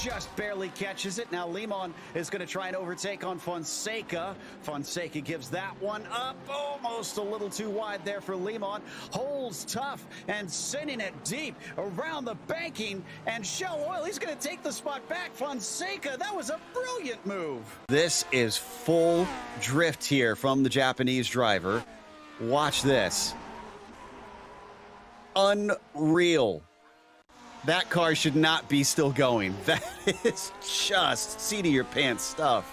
just barely catches it. Now Limon is going to try and overtake on Fonseca. Fonseca gives that one up, almost a little too wide there for Limon. Holds tough and sending it deep around the banking, and Shell Oil, he's going to take the spot back. Fonseca, that was a brilliant move. This is full drift here from the Japanese driver. Watch this. Unreal. That car should not be still going. That is just seat-of-your-pants stuff.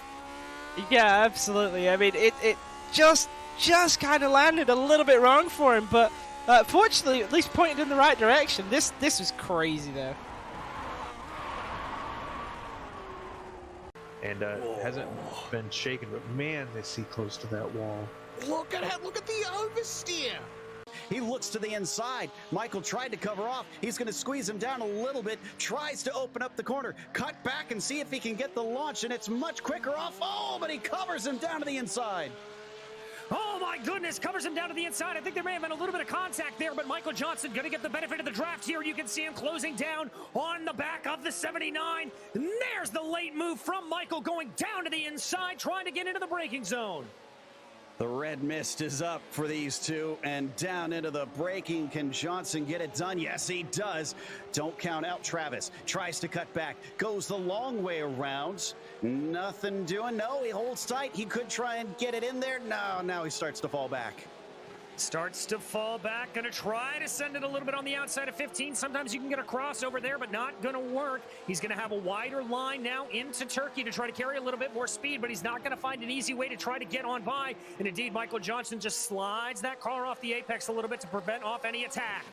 Yeah, absolutely. I mean, it just kind of landed a little bit wrong for him, but fortunately, at least pointed in the right direction. This was crazy, though. And hasn't been shaken, but man, they see close to that wall. Look at the oversteer. He looks to the inside. Michael tried to cover off. He's going to squeeze him down a little bit. Tries to open up the corner. Cut back and see if he can get the launch, and it's much quicker off. Oh, but he covers him down to the inside. Oh my goodness, covers him down to the inside. I think there may have been a little bit of contact there, but Michael Johnson going to get the benefit of the draft here. You can see him closing down on the back of the 79. And there's the late move from Michael going down to the inside, trying to get into the braking zone. The red mist is up for these two, and down into the braking. Can Johnson get it done? Yes, he does. Don't count out Travis. Tries to cut back. Goes the long way around. Nothing doing. No, he holds tight. He could try and get it in there. No, now he starts to fall back. Starts to fall back. Going to try to send it a little bit on the outside of 15. Sometimes you can get a crossover there, but not going to work. He's going to have a wider line now into Turkey to try to carry a little bit more speed, but he's not going to find an easy way to try to get on by. And indeed, Michael Johnson just slides that car off the apex a little bit to prevent off any attack.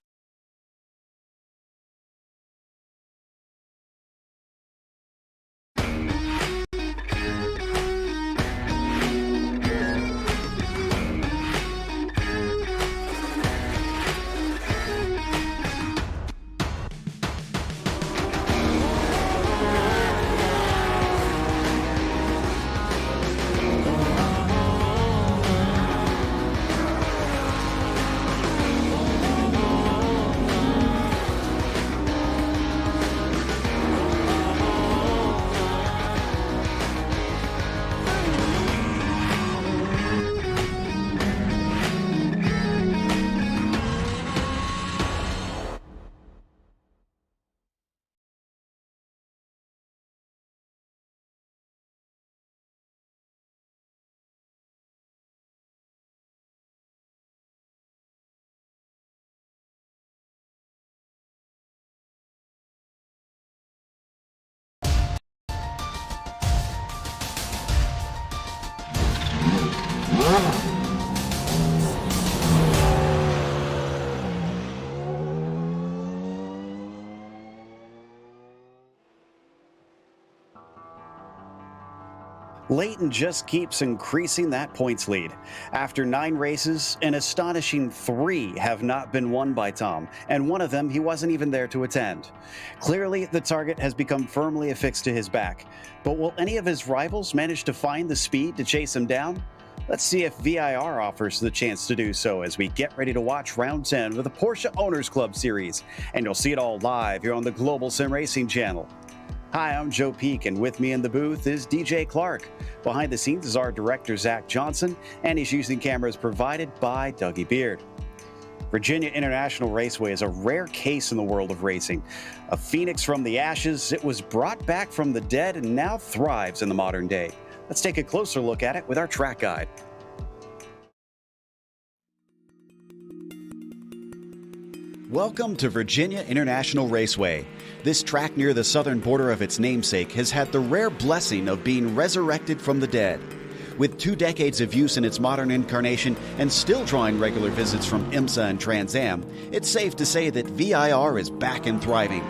Leighton just keeps increasing that points lead. After 9 races, an astonishing 3 have not been won by Tom, and one of them he wasn't even there to attend. Clearly, the target has become firmly affixed to his back, but will any of his rivals manage to find the speed to chase him down? Let's see if VIR offers the chance to do so as we get ready to watch round 10 of the Porsche Owners Club Series, and you'll see it all live here on the Global SimRacing Channel. Hi, I'm Joe Peak, and with me in the booth is DJ Clark. Behind the scenes is our director, Zach Johnson, and he's using cameras provided by Dougie Beard. Virginia International Raceway is a rare case in the world of racing. A phoenix from the ashes, it was brought back from the dead and now thrives in the modern day. Let's take a closer look at it with our track guide. Welcome to Virginia International Raceway. This track near the southern border of its namesake has had the rare blessing of being resurrected from the dead. With 2 decades of use in its modern incarnation and still drawing regular visits from IMSA and Trans Am, it's safe to say that VIR is back and thriving.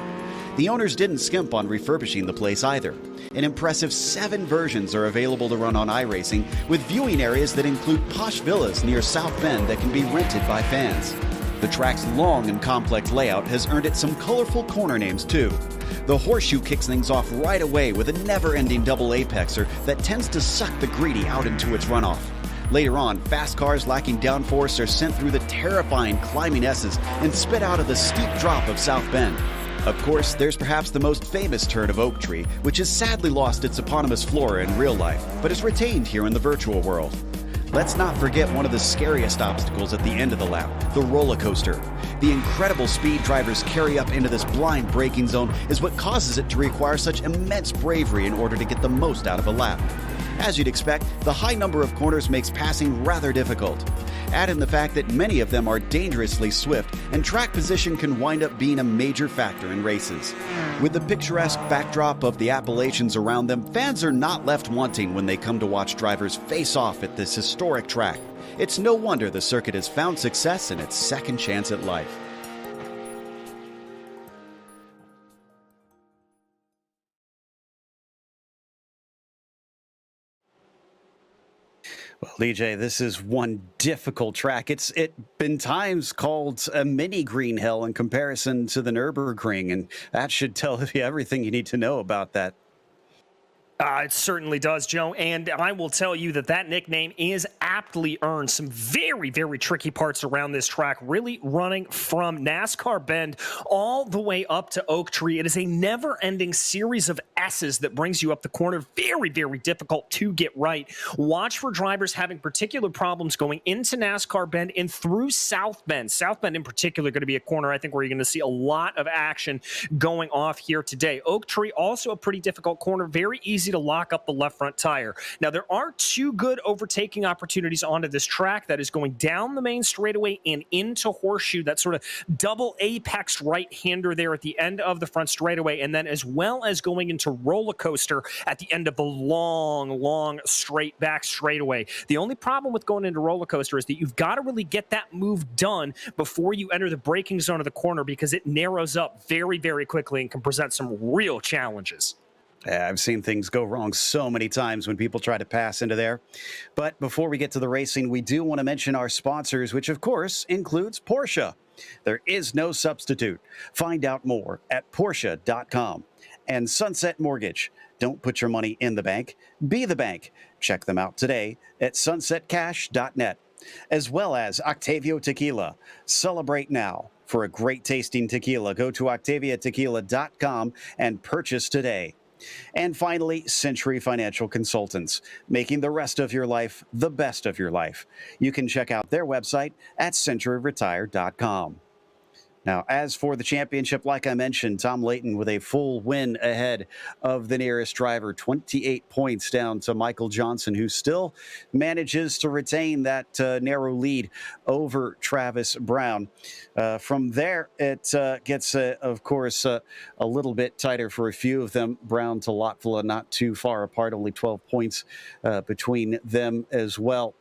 The owners didn't skimp on refurbishing the place either. An impressive 7 versions are available to run on iRacing, with viewing areas that include posh villas near South Bend that can be rented by fans. The track's long and complex layout has earned it some colorful corner names too. The horseshoe kicks things off right away with a never-ending double apexer that tends to suck the greedy out into its runoff. Later on, fast cars lacking downforce are sent through the terrifying climbing S's and spit out of the steep drop of South Bend. Of course, there's perhaps the most famous turn of Oak Tree, which has sadly lost its eponymous flora in real life, but is retained here in the virtual world. Let's not forget one of the scariest obstacles at the end of the lap, the roller coaster. The incredible speed drivers carry up into this blind braking zone is what causes it to require such immense bravery in order to get the most out of a lap. As you'd expect, the high number of corners makes passing rather difficult. Add in the fact that many of them are dangerously swift, and track position can wind up being a major factor in races. With the picturesque backdrop of the Appalachians around them, fans are not left wanting when they come to watch drivers face off at this historic track. It's no wonder the circuit has found success in its second chance at life. Well, DJ, this is one difficult track. It's been times called a mini green hell in comparison to the Nürburgring, and that should tell you everything you need to know about that. It certainly does, Joe, and I will tell you that that nickname is aptly earned. Some very, very tricky parts around this track, really running from NASCAR Bend all the way up to Oak Tree. It is a never-ending series of S's that brings you up the corner. Very, very difficult to get right. Watch for drivers having particular problems going into NASCAR Bend and through South Bend. South Bend in particular going to be a corner, I think, where you're going to see a lot of action going off here today. Oak Tree, also a pretty difficult corner, very easy to lock up the left front tire. Now, there are two good overtaking opportunities onto this track. That is going down the main straightaway and into Horseshoe, that sort of double apex right-hander there at the end of the front straightaway, and then as well as going into Roller Coaster at the end of the long straight back straightaway. The only problem with going into Roller Coaster is that you've got to really get that move done before you enter the braking zone of the corner, because it narrows up very, very quickly and can present some real challenges. Yeah, I've seen things go wrong so many times when people try to pass into there. But before we get to the racing, we do want to mention our sponsors, which of course includes Porsche. There is no substitute. Find out more at Porsche.com. And Sunset Mortgage. Don't put your money in the bank. Be the bank. Check them out today at sunsetcash.net. As well as Octavio Tequila. Celebrate now. For a great tasting tequila, go to octaviatequila.com and purchase today. And finally, Century Financial Consultants, making the rest of your life the best of your life. You can check out their website at centuryretire.com. Now, as for the championship, like I mentioned, Tom Layton with a full win ahead of the nearest driver, 28 points down to Michael Johnson, who still manages to retain that narrow lead over Travis Brown. From there, it gets, of course, a little bit tighter for a few of them. Brown to Lockfield, not too far apart, only 12 points between them as well.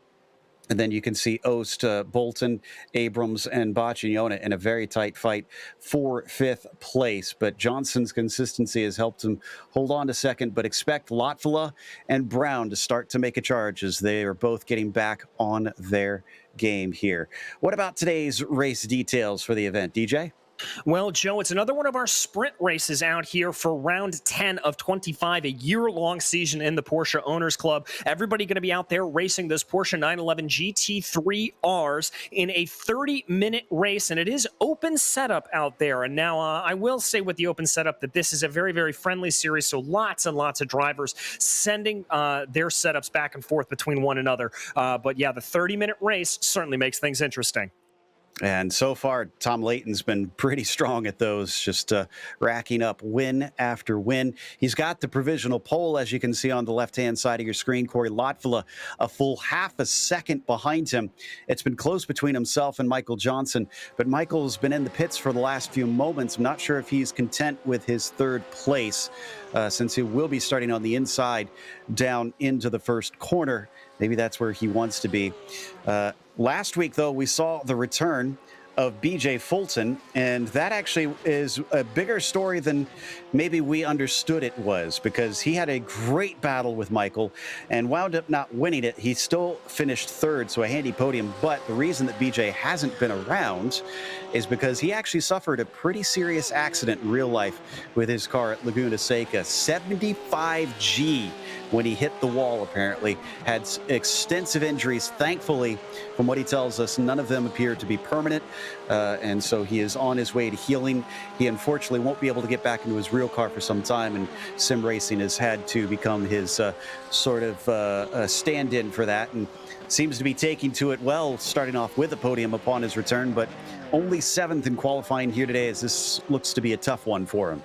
And then you can see Ost, Bolton, Abrams, and Baccignona in a very tight fight for fifth place. But Johnson's consistency has helped him hold on to second. But expect Lotfula and Brown to start to make a charge as they are both getting back on their game here. What about today's race details for the event, DJ? Well, Joe, it's another one of our sprint races out here for round 10 of 25, a year-long season in the Porsche Owners Club. Everybody going to be out there racing those Porsche 911 GT3Rs in a 30-minute race, and it is open setup out there. And now I will say with the open setup that this is a very, very friendly series, so lots and lots of drivers sending their setups back and forth between one another. But yeah, the 30-minute race certainly makes things interesting. And so far, Tom Layton's been pretty strong at those, just racking up win after win. He's got the provisional pole, as you can see on the left-hand side of your screen. Corey Lotfula, a full half a second behind him. It's been close between himself and Michael Johnson, but Michael's been in the pits for the last few moments. I'm not sure if he's content with his third place, since he will be starting on the inside down into the first corner. Maybe that's where he wants to be. Last week, though, we saw the return of BJ Fulton, and that actually is a bigger story than maybe we understood it was, because he had a great battle with Michael and wound up not winning it. He still finished third, so a handy podium, but the reason that BJ hasn't been around is because he actually suffered a pretty serious accident in real life with his car at Laguna Seca. 75G when he hit the wall, apparently. Had extensive injuries. Thankfully, from what he tells us, none of them appear to be permanent, and so he is on his way to healing. He unfortunately won't be able to get back into his real car for some time, and sim racing has had to become his sort of stand-in for that, and seems to be taking to it well, starting off with a podium upon his return, but only 7th in qualifying here today, as this looks to be a tough one for him.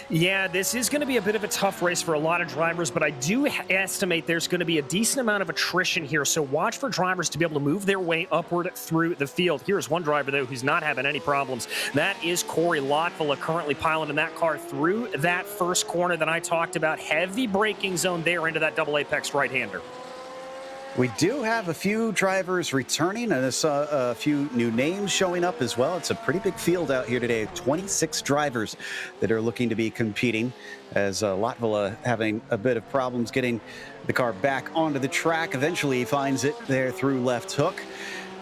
Yeah, this is going to be a bit of a tough race for a lot of drivers, but I do estimate there's going to be a decent amount of attrition here, so watch for drivers to be able to move their way upward through the field. Here's one driver, though, who's not having any problems. That is Corey Lockfield, currently piloting that car through that first corner that I talked about. Heavy braking zone there into that double apex right-hander. We do have a few drivers returning, and I saw a few new names showing up as well. It's a pretty big field out here today. 26 drivers that are looking to be competing, as Lockfield having a bit of problems getting the car back onto the track. Eventually he finds it there through left hook.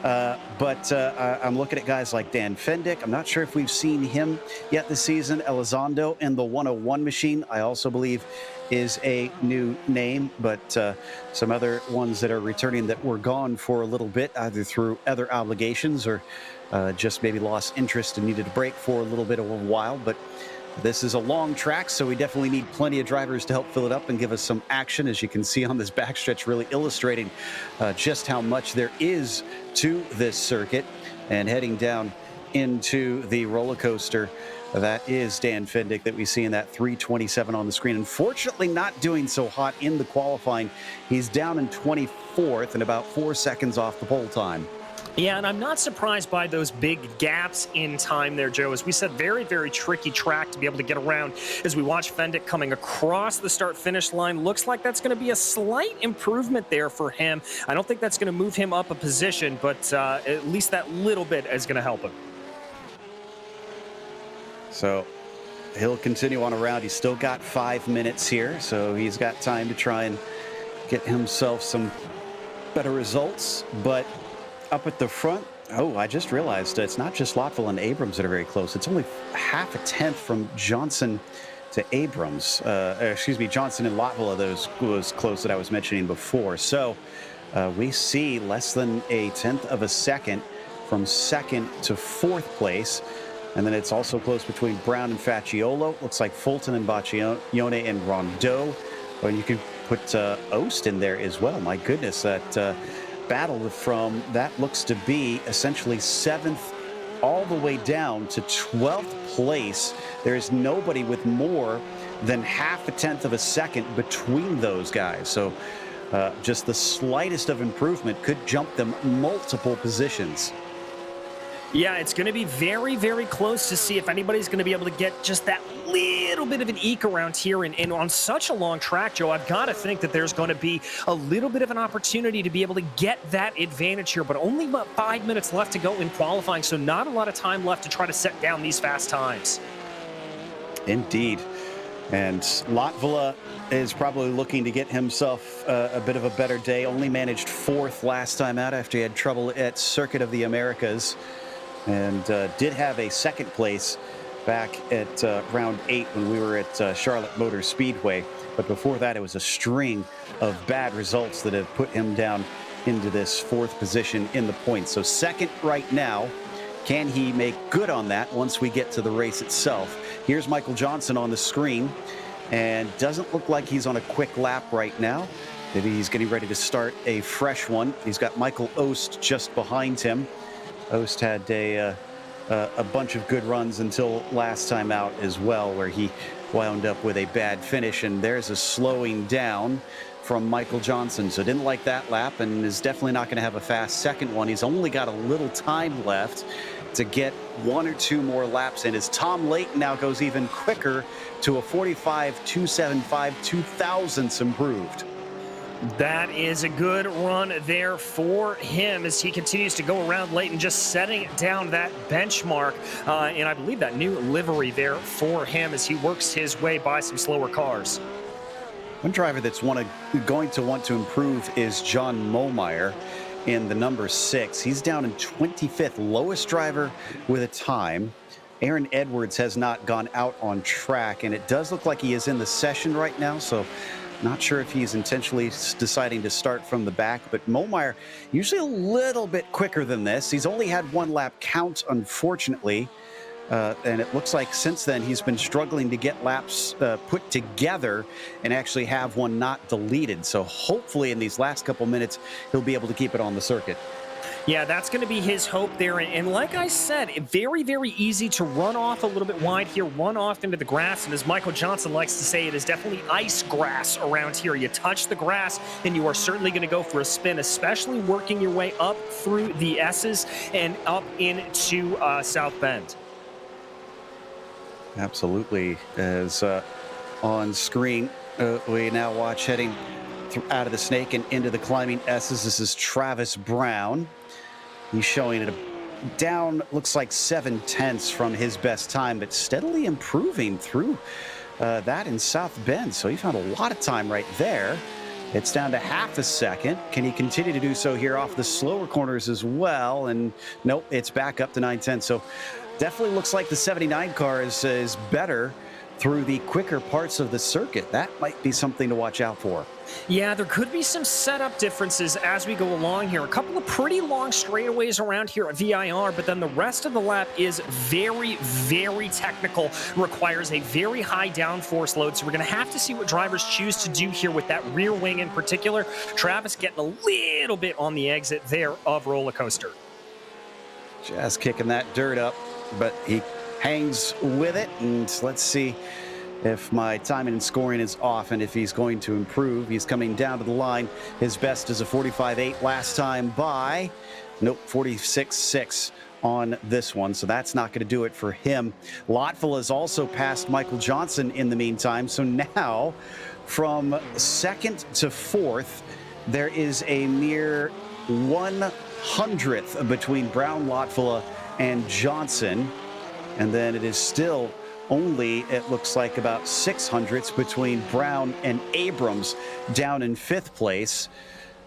But I'm looking at guys like Dan Fendick. I'm not sure if we've seen him yet this season. Elizondo in the 101 machine, I also believe, is a new name, but some other ones that are returning that were gone for a little bit, either through other obligations or just maybe lost interest and needed a break for a little bit of a while. But this is a long track, so we definitely need plenty of drivers to help fill it up and give us some action, as you can see on this backstretch, really illustrating just how much there is to this circuit. And heading down into the roller coaster, that is Dan Fendick that we see in that 327 on the screen. Unfortunately, not doing so hot in the qualifying. He's down in 24th and about 4 seconds off the pole time. Yeah, and I'm not surprised by those big gaps in time there, Joe. As we said, very, very tricky track to be able to get around as we watch Fendick coming across the start-finish line. Looks like that's going to be a slight improvement there for him. I don't think that's going to move him up a position, but at least that little bit is going to help him. So he'll continue on around. He's still got 5 minutes here, so he's got time to try and get himself some better results. But up at the front, oh, I just realized it's not just Lockfield and Abrams that are very close. It's only half a tenth from Johnson to Abrams. Excuse me, Johnson and Lockfield, those was close that I was mentioning before. So we see less than a tenth of a second from second to fourth place. And then it's also close between Brown and Facciolo. Looks like Fulton and Baccione and Rondeau. Or you can put Oast in there as well. My goodness, that battle from that looks to be essentially 7th all the way down to 12th place. There is nobody with more than half a tenth of a second between those guys. So just the slightest of improvement could jump them multiple positions. Yeah, it's going to be very, very close to see if anybody's going to be able to get just that little bit of an eke around here. And on such a long track, Joe, I've got to think that there's going to be a little bit of an opportunity to be able to get that advantage here. But only about 5 minutes left to go in qualifying, so not a lot of time left to try to set down these fast times. Indeed. And Lockfield is probably looking to get himself a bit of a better day. Only managed 4th last time out after he had trouble at Circuit of the Americas. And did have a 2nd place back at round 8 when we were at Charlotte Motor Speedway. But before that, it was a string of bad results that have put him down into this 4th position in the points. So 2nd right now. Can he make good on that once we get to the race itself? Here's Michael Johnson on the screen, and doesn't look like he's on a quick lap right now. Maybe he's getting ready to start a fresh one. He's got Michael Oast just behind him. Oast had a bunch of good runs until last time out as well, where he wound up with a bad finish, and there's a slowing down from Michael Johnson. So didn't like that lap and is definitely not going to have a fast second one. He's only got a little time left to get 1 or 2 more laps in, as Tom Layton now goes even quicker to a 45.275, 2 thousandths improved. That is a good run there for him as he continues to go around Layton, just setting down that benchmark. And I believe that new livery there for him as he works his way by some slower cars. One driver that's going to want to improve is John Momeyer in the number 6. He's down in 25th, lowest driver with a time. Aaron Edwards has not gone out on track, and it does look like he is in the session right now, so Not sure if he's intentionally deciding to start from the back, but Momeyer usually a little bit quicker than this. He's only had one lap count, unfortunately. And it looks like since then he's been struggling to get laps put together and actually have one not deleted. So hopefully in these last couple minutes, he'll be able to keep it on the circuit. Yeah, that's going to be his hope there. And like I said, very, very easy to run off a little bit wide here, run off into the grass. And as Michael Johnson likes to say, it is definitely ice grass around here. You touch the grass and you are certainly going to go for a spin, especially working your way up through the S's and up into South Bend. Absolutely. As on screen, we now watch heading out of the snake and into the climbing S's. This is Travis Brown. He's showing it down, looks like 7/10 from his best time, but steadily improving through that in South Bend. So he found a lot of time right there. It's down to half a second. Can he continue to do so here off the slower corners as well? And nope, it's back up to 9/10. So definitely looks like the 79 car is better through the quicker parts of the circuit. That might be something to watch out for. Yeah, there could be some setup differences as we go along here. A couple of pretty long straightaways around here at VIR, but then the rest of the lap is very, very technical, requires a very high downforce load. So we're going to have to see what drivers choose to do here with that rear wing in particular. Travis getting a little bit on the exit there of Roller Coaster. Just kicking that dirt up, but he hangs with it. And let's see if my timing and scoring is off and if he's going to improve. He's coming down to the line. His best is a 45.8 last time by, nope, 46.6 on this one. So that's not going to do it for him. Lockfield has also passed Michael Johnson in the meantime. So now from second to fourth, there is a mere 1/100th between Brown, Lockfield, and Johnson. And then it is still only, it looks like, about 600ths between Brown and Abrams down in fifth place.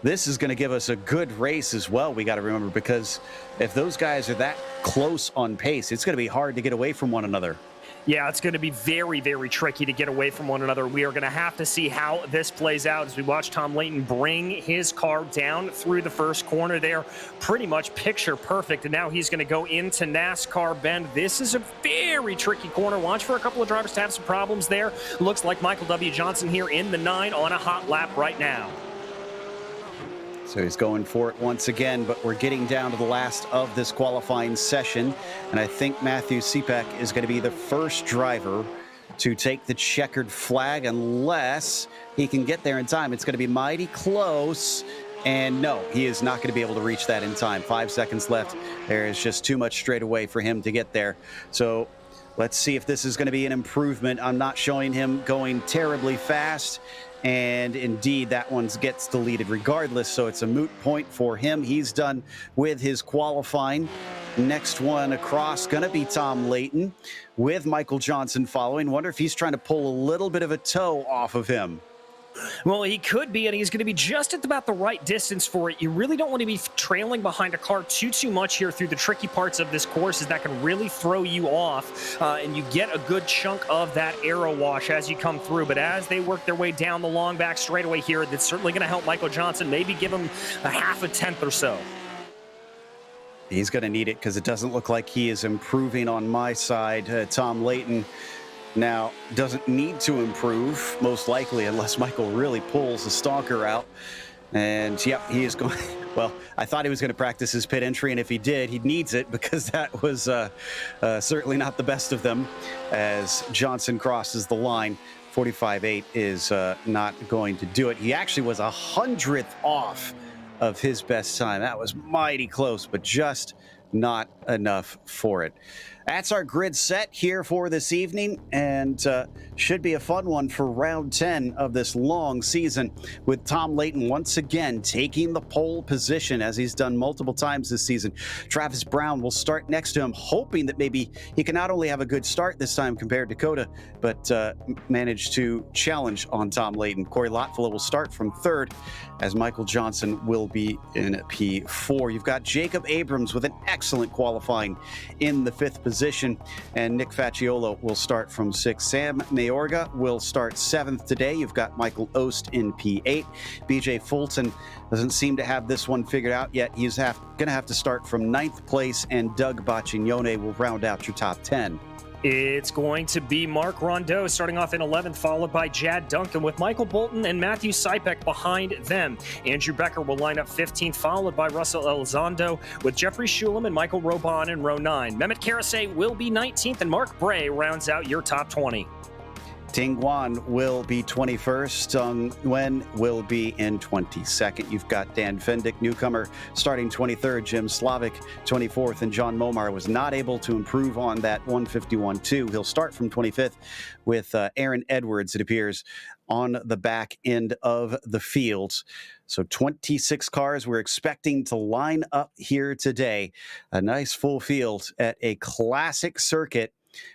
This is going to give us a good race as well, we got to remember, because if those guys are that close on pace, it's going to be hard to get away from one another. Yeah, it's going to be very, very tricky to get away from one another. We are going to have to see how this plays out as we watch Tom Layton bring his car down through the first corner there. Pretty much picture perfect. And now he's going to go into NASCAR Bend. This is a very tricky corner. Watch for a couple of drivers to have some problems there. Looks like Michael W. Johnson here in the 9 on a hot lap right now. So he's going for it once again, but we're getting down to the last of this qualifying session. And I think Matthew Sepek is going to be the first driver to take the checkered flag unless he can get there in time. It's going to be mighty close. And no, he is not going to be able to reach that in time. 5 seconds left. There is just too much straightaway for him to get there. So let's see if this is going to be an improvement. I'm not showing him going terribly fast. And indeed, that one gets deleted regardless, so it's a moot point for him. He's done with his qualifying. Next one across, going to be Tom Layton with Michael Johnson following. Wonder if he's trying to pull a little bit of a toe off of him. Well, he could be, and he's going to be just at about the right distance for it. You really don't want to be trailing behind a car too much here through the tricky parts of this course, as that can really throw you off, and you get a good chunk of that aero wash as you come through. But as they work their way down the long back straightaway here, that's certainly going to help Michael Johnson, maybe give him a half a tenth or so. He's going to need it because it doesn't look like he is improving on my side. Tom Layton now doesn't need to improve, most likely, unless Michael really pulls the stalker out. And yep, he is going. Well, I thought he was going to practice his pit entry, and if he did, he needs it because that was certainly not the best of them. As Johnson crosses the line, 45.8 is not going to do it. He actually was 100th off of his best time. That was mighty close, but just not enough for it. That's our grid set here for this evening, and should be a fun one for round 10 of this long season, with Tom Layton once again taking the pole position as he's done multiple times this season. Travis Brown will start next to him, hoping that maybe he can not only have a good start this time compared to Coda, but manage to challenge on Tom Layton. Corey Lockfield will start from third, as Michael Johnson will be in P4. You've got Jacob Abrams with an excellent qualifying in the 5th position. position, and Nick Facciolo will start from 6th. Sam Mayorga will start 7th today. You've got Michael Ost in P8. BJ Fulton doesn't seem to have this one figured out yet. He's going to have to start from 9th place, and Doug Baccignone will round out your top 10. It's going to be Mark Rondeau starting off in 11th, followed by Jad Duncan, with Michael Bolton and Matthew Sipek behind them. Andrew Becker will line up 15th, followed by Russell Elizondo, with Jeffrey Shulam and Michael Robon in row 9. Mehmet Karasay will be 19th, and Mark Bray rounds out your top 20. Ting Guan will be 21st. Sung Nguyen will be in 22nd. You've got Dan Fendick, newcomer, starting 23rd. Jim Slavic, 24th. And John Momar was not able to improve on that 151.2. He'll start from 25th with Aaron Edwards, it appears, on the back end of the field. So 26 cars we're expecting to line up here today. A nice full field at a classic circuit.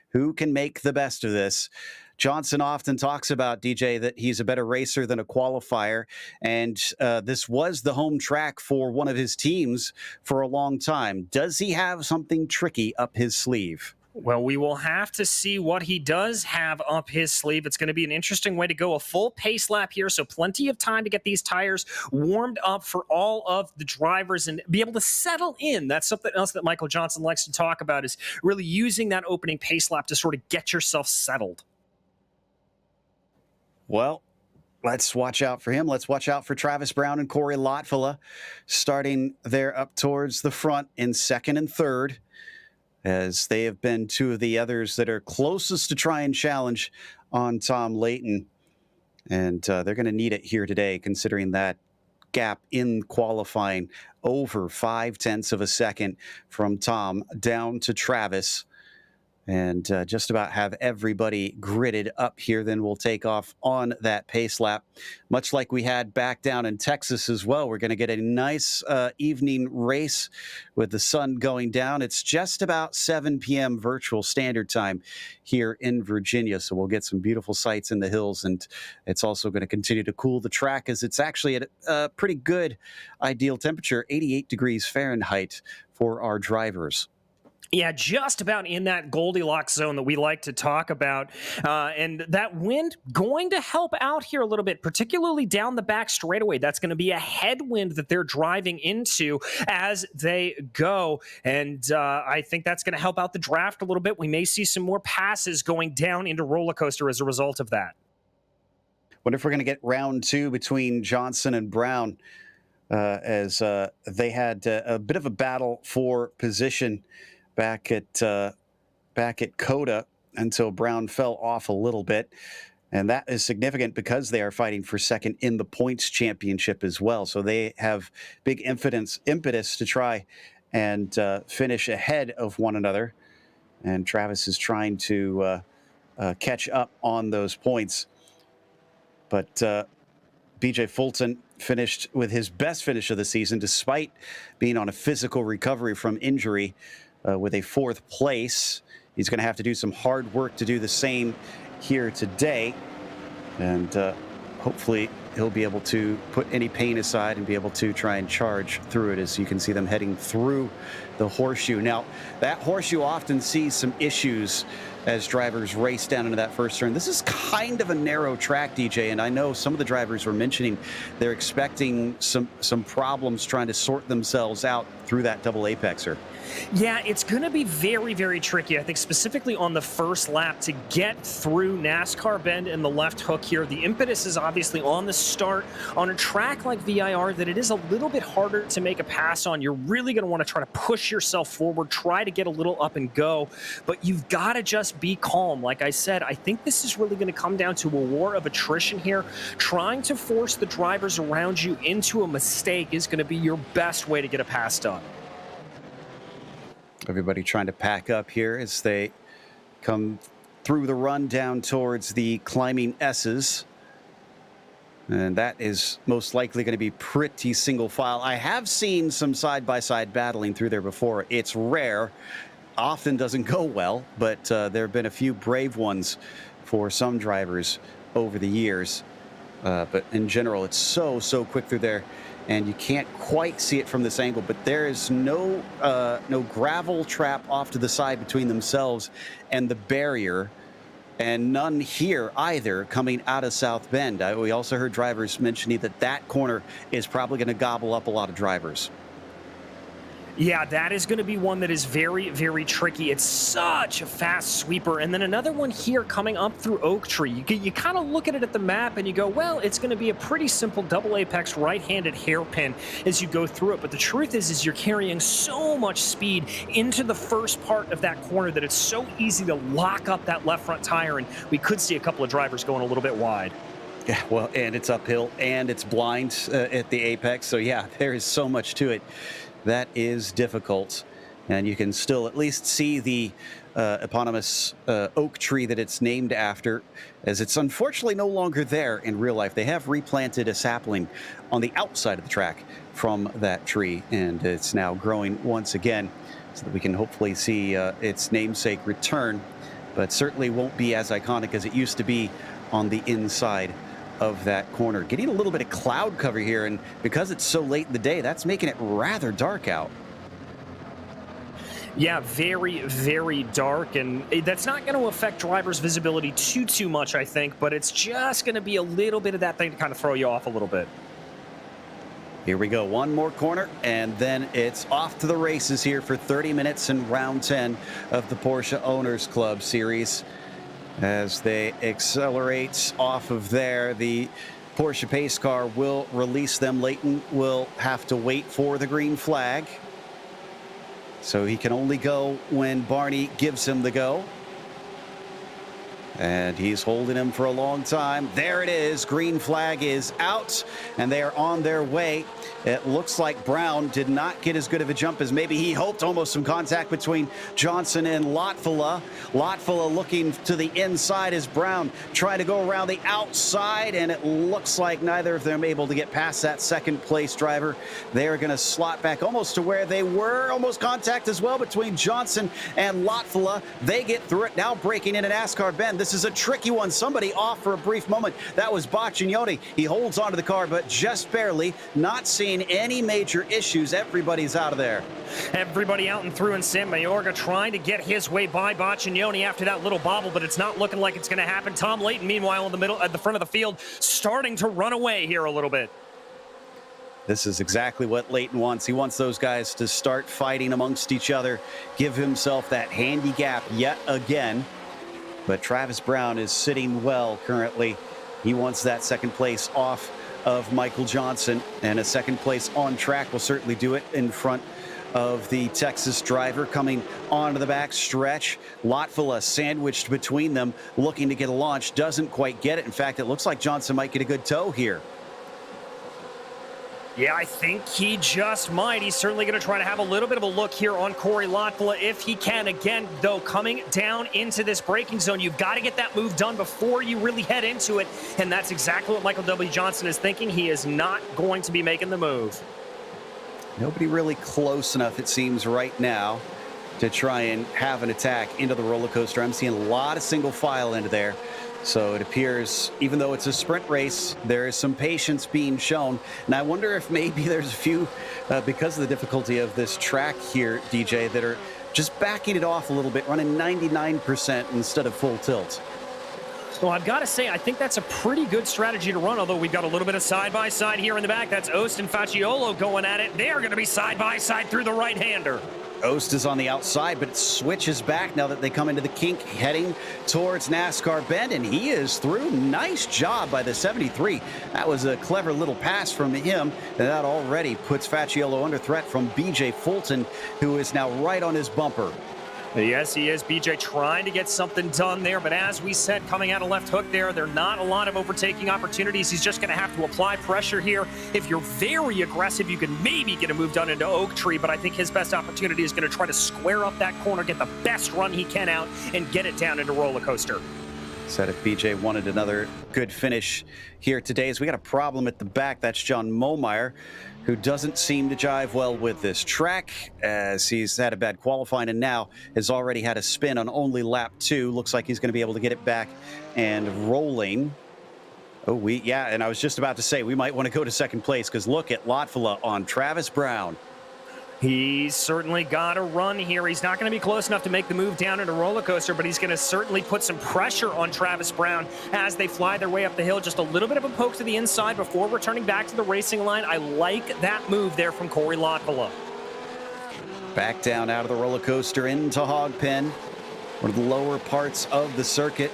Who can make the best of this? Johnson often talks about, DJ, that he's a better racer than a qualifier, and this was the home track for one of his teams for a long time. Does he have something tricky up his sleeve? Well, we will have to see what he does have up his sleeve. It's going to be an interesting way to go. A full pace lap here, so plenty of time to get these tires warmed up for all of the drivers and be able to settle in. That's something else that Michael Johnson likes to talk about, is really using that opening pace lap to sort of get yourself settled. Well, let's watch out for him. Let's watch out for Travis Brown and Corey Lotfula, starting there up towards the front in 2nd and 3rd, as they have been two of the others that are closest to try and challenge on Tom Layton. And they're going to need it here today, considering that gap in qualifying, over 0.5 of a second from Tom down to Travis. And just about have everybody gridded up here. Then we'll take off on that pace lap, much like we had back down in Texas as well. We're going to get a nice evening race with the sun going down. It's just about 7 p.m. virtual standard time here in Virginia. So we'll get some beautiful sights in the hills. And it's also going to continue to cool the track, as it's actually at a pretty good ideal temperature, 88 degrees Fahrenheit for our drivers. Yeah, just about in that Goldilocks zone that we like to talk about. And that wind going to help out here a little bit, particularly down the back straightaway. That's going to be a headwind that they're driving into as they go. And I think that's going to help out the draft a little bit. We may see some more passes going down into roller coaster as a result of that. Wonder if we're going to get round 2 between Johnson and Brown, as they had a bit of a battle for position back at Coda until Brown fell off a little bit. And that is significant because they are fighting for 2nd in the points championship as well. So they have big impetus to try and finish ahead of one another. And Travis is trying to catch up on those points. But BJ Fulton finished with his best finish of the season, despite being on a physical recovery from injury, with a 4th place. He's going to have to do some hard work to do the same here today. And hopefully he'll be able to put any pain aside and be able to try and charge through it, as you can see them heading through the horseshoe. Now, that horseshoe often sees some issues as drivers race down into that first turn. This is kind of a narrow track, DJ, and I know some of the drivers were mentioning they're expecting some problems trying to sort themselves out through that double apexer. Yeah, it's going to be very, very tricky, I think, specifically on the first lap to get through NASCAR Bend and the left hook here. The impetus is obviously on the start. On a track like VIR that it is a little bit harder to make a pass on, you're really going to want to try to push yourself forward, try to get a little up and go, but you've got to just be calm. Like I said, I think this is really going to come down to a war of attrition here. Trying to force the drivers around you into a mistake is going to be your best way to get a pass done. Everybody trying to pack up here as they come through the run down towards the climbing S's. And that is most likely going to be pretty single file. I have seen some side-by-side battling through there before. It's rare, often doesn't go well, but there have been a few brave ones for some drivers over the years. But in general, it's so quick through there, and you can't quite see it from this angle. But there is no gravel trap off to the side between themselves and the barrier, and none here either coming out of South Bend. We also heard drivers mentioning that corner is probably going to gobble up a lot of drivers. Yeah, that is going to be one that is very, very tricky. It's such a fast sweeper. And then another one here coming up through Oak Tree. You kind of look at it at the map and you go, well, it's going to be a pretty simple double apex right-handed hairpin as you go through it. But the truth is you're carrying so much speed into the first part of that corner that it's so easy to lock up that left front tire. And we could see a couple of drivers going a little bit wide. Yeah, well, and it's uphill and it's blind at the apex. So, yeah, there is so much to it. That is difficult, and you can still at least see the eponymous oak tree that it's named after, as it's unfortunately no longer there in real life. They have replanted a sapling on the outside of the track from that tree, and it's now growing once again, so that we can hopefully see its namesake return, but certainly won't be as iconic as it used to be on the inside of that corner. Getting a little bit of cloud cover here, and because it's so late in the day, that's making it rather dark out. Yeah, very, very dark, and that's not going to affect drivers' visibility too much, I think, but it's just going to be a little bit of that thing to kind of throw you off a little bit. Here we go, one more corner, and then it's off to the races here for 30 minutes in round 10 of the Porsche Owners Club Series. As they accelerate off of there, the Porsche pace car will release them. Leighton will have to wait for the green flag, so he can only go when Barney gives him the go. And he's holding him for a long time. There it is. Green flag is out, and they are on their way. It looks like Brown did not get as good of a jump as maybe he hoped. Almost some contact between Johnson and Lockfield. Lockfield looking to the inside as Brown trying to go around the outside, and it looks like neither of them able to get past that second place driver. They're going to slot back almost to where they were. Almost contact as well between Johnson and Lockfield. They get through it. Now breaking in a NASCAR bend. This is a tricky one. Somebody off for a brief moment. That was Boccignoni. He holds onto the car, but just barely. Not seeing any major issues. Everybody's out of there. Everybody out and through, and Sam Mayorga trying to get his way by Boccignoni after that little bobble, but it's not looking like it's going to happen. Tom Leighton, meanwhile, in the middle, at the front of the field, starting to run away here a little bit. This is exactly what Leighton wants. He wants those guys to start fighting amongst each other, give himself that handy gap yet again. But Travis Brown is sitting well currently. He wants that second place off of Michael Johnson, and a second place on track will certainly do it in front of the Texas driver coming onto the back stretch. Lockfield sandwiched between them, looking to get a launch, doesn't quite get it. In fact, it looks like Johnson might get a good tow here. Yeah, I think he just might. He's certainly going to try to have a little bit of a look here on Corey Lockfield if he can. Again, though, coming down into this braking zone, you've got to get that move done before you really head into it. And that's exactly what Michael W. Johnson is thinking. He is not going to be making the move. Nobody really close enough, it seems, right now to try and have an attack into the roller coaster. I'm seeing a lot of single file into there. So it appears, even though it's a sprint race, there is some patience being shown. And I wonder if maybe there's a few, because of the difficulty of this track here, DJ, that are just backing it off a little bit, running 99% instead of full tilt. Well, I've got to say, I think that's a pretty good strategy to run, although we've got a little bit of side-by-side here in the back. That's Ost and Facciolo going at it. They are going to be side-by-side through the right-hander. Ost is on the outside, but it switches back now that they come into the kink, heading towards NASCAR Bend, and he is through. Nice job by the 73. That was a clever little pass from him, and that already puts Facciolo under threat from BJ Fulton, who is now right on his bumper. Yes, he is. BJ trying to get something done there, but as we said, coming out of left hook there are not a lot of overtaking opportunities. He's just going to have to apply pressure here. If you're very aggressive, you can maybe get a move done into Oak Tree, but I think his best opportunity is going to try to square up that corner, get the best run he can out, and get it down into roller coaster. Said if BJ wanted another good finish here today, as we got a problem at the back. That's John Momeyer, who doesn't seem to jive well with this track, as he's had a bad qualifying and now has already had a spin on only lap 2. Looks like he's going to be able to get it back and rolling. Oh, yeah, and I was just about to say we might want to go to second place because look at Lockfield on Travis Brown. He's certainly got a run here. He's not going to be close enough to make the move down into roller coaster, but he's going to certainly put some pressure on Travis Brown as they fly their way up the hill. Just a little bit of a poke to the inside before returning back to the racing line. I like that move there from Corey Lockfield. Back down out of the roller coaster into Hogpen, one of the lower parts of the circuit.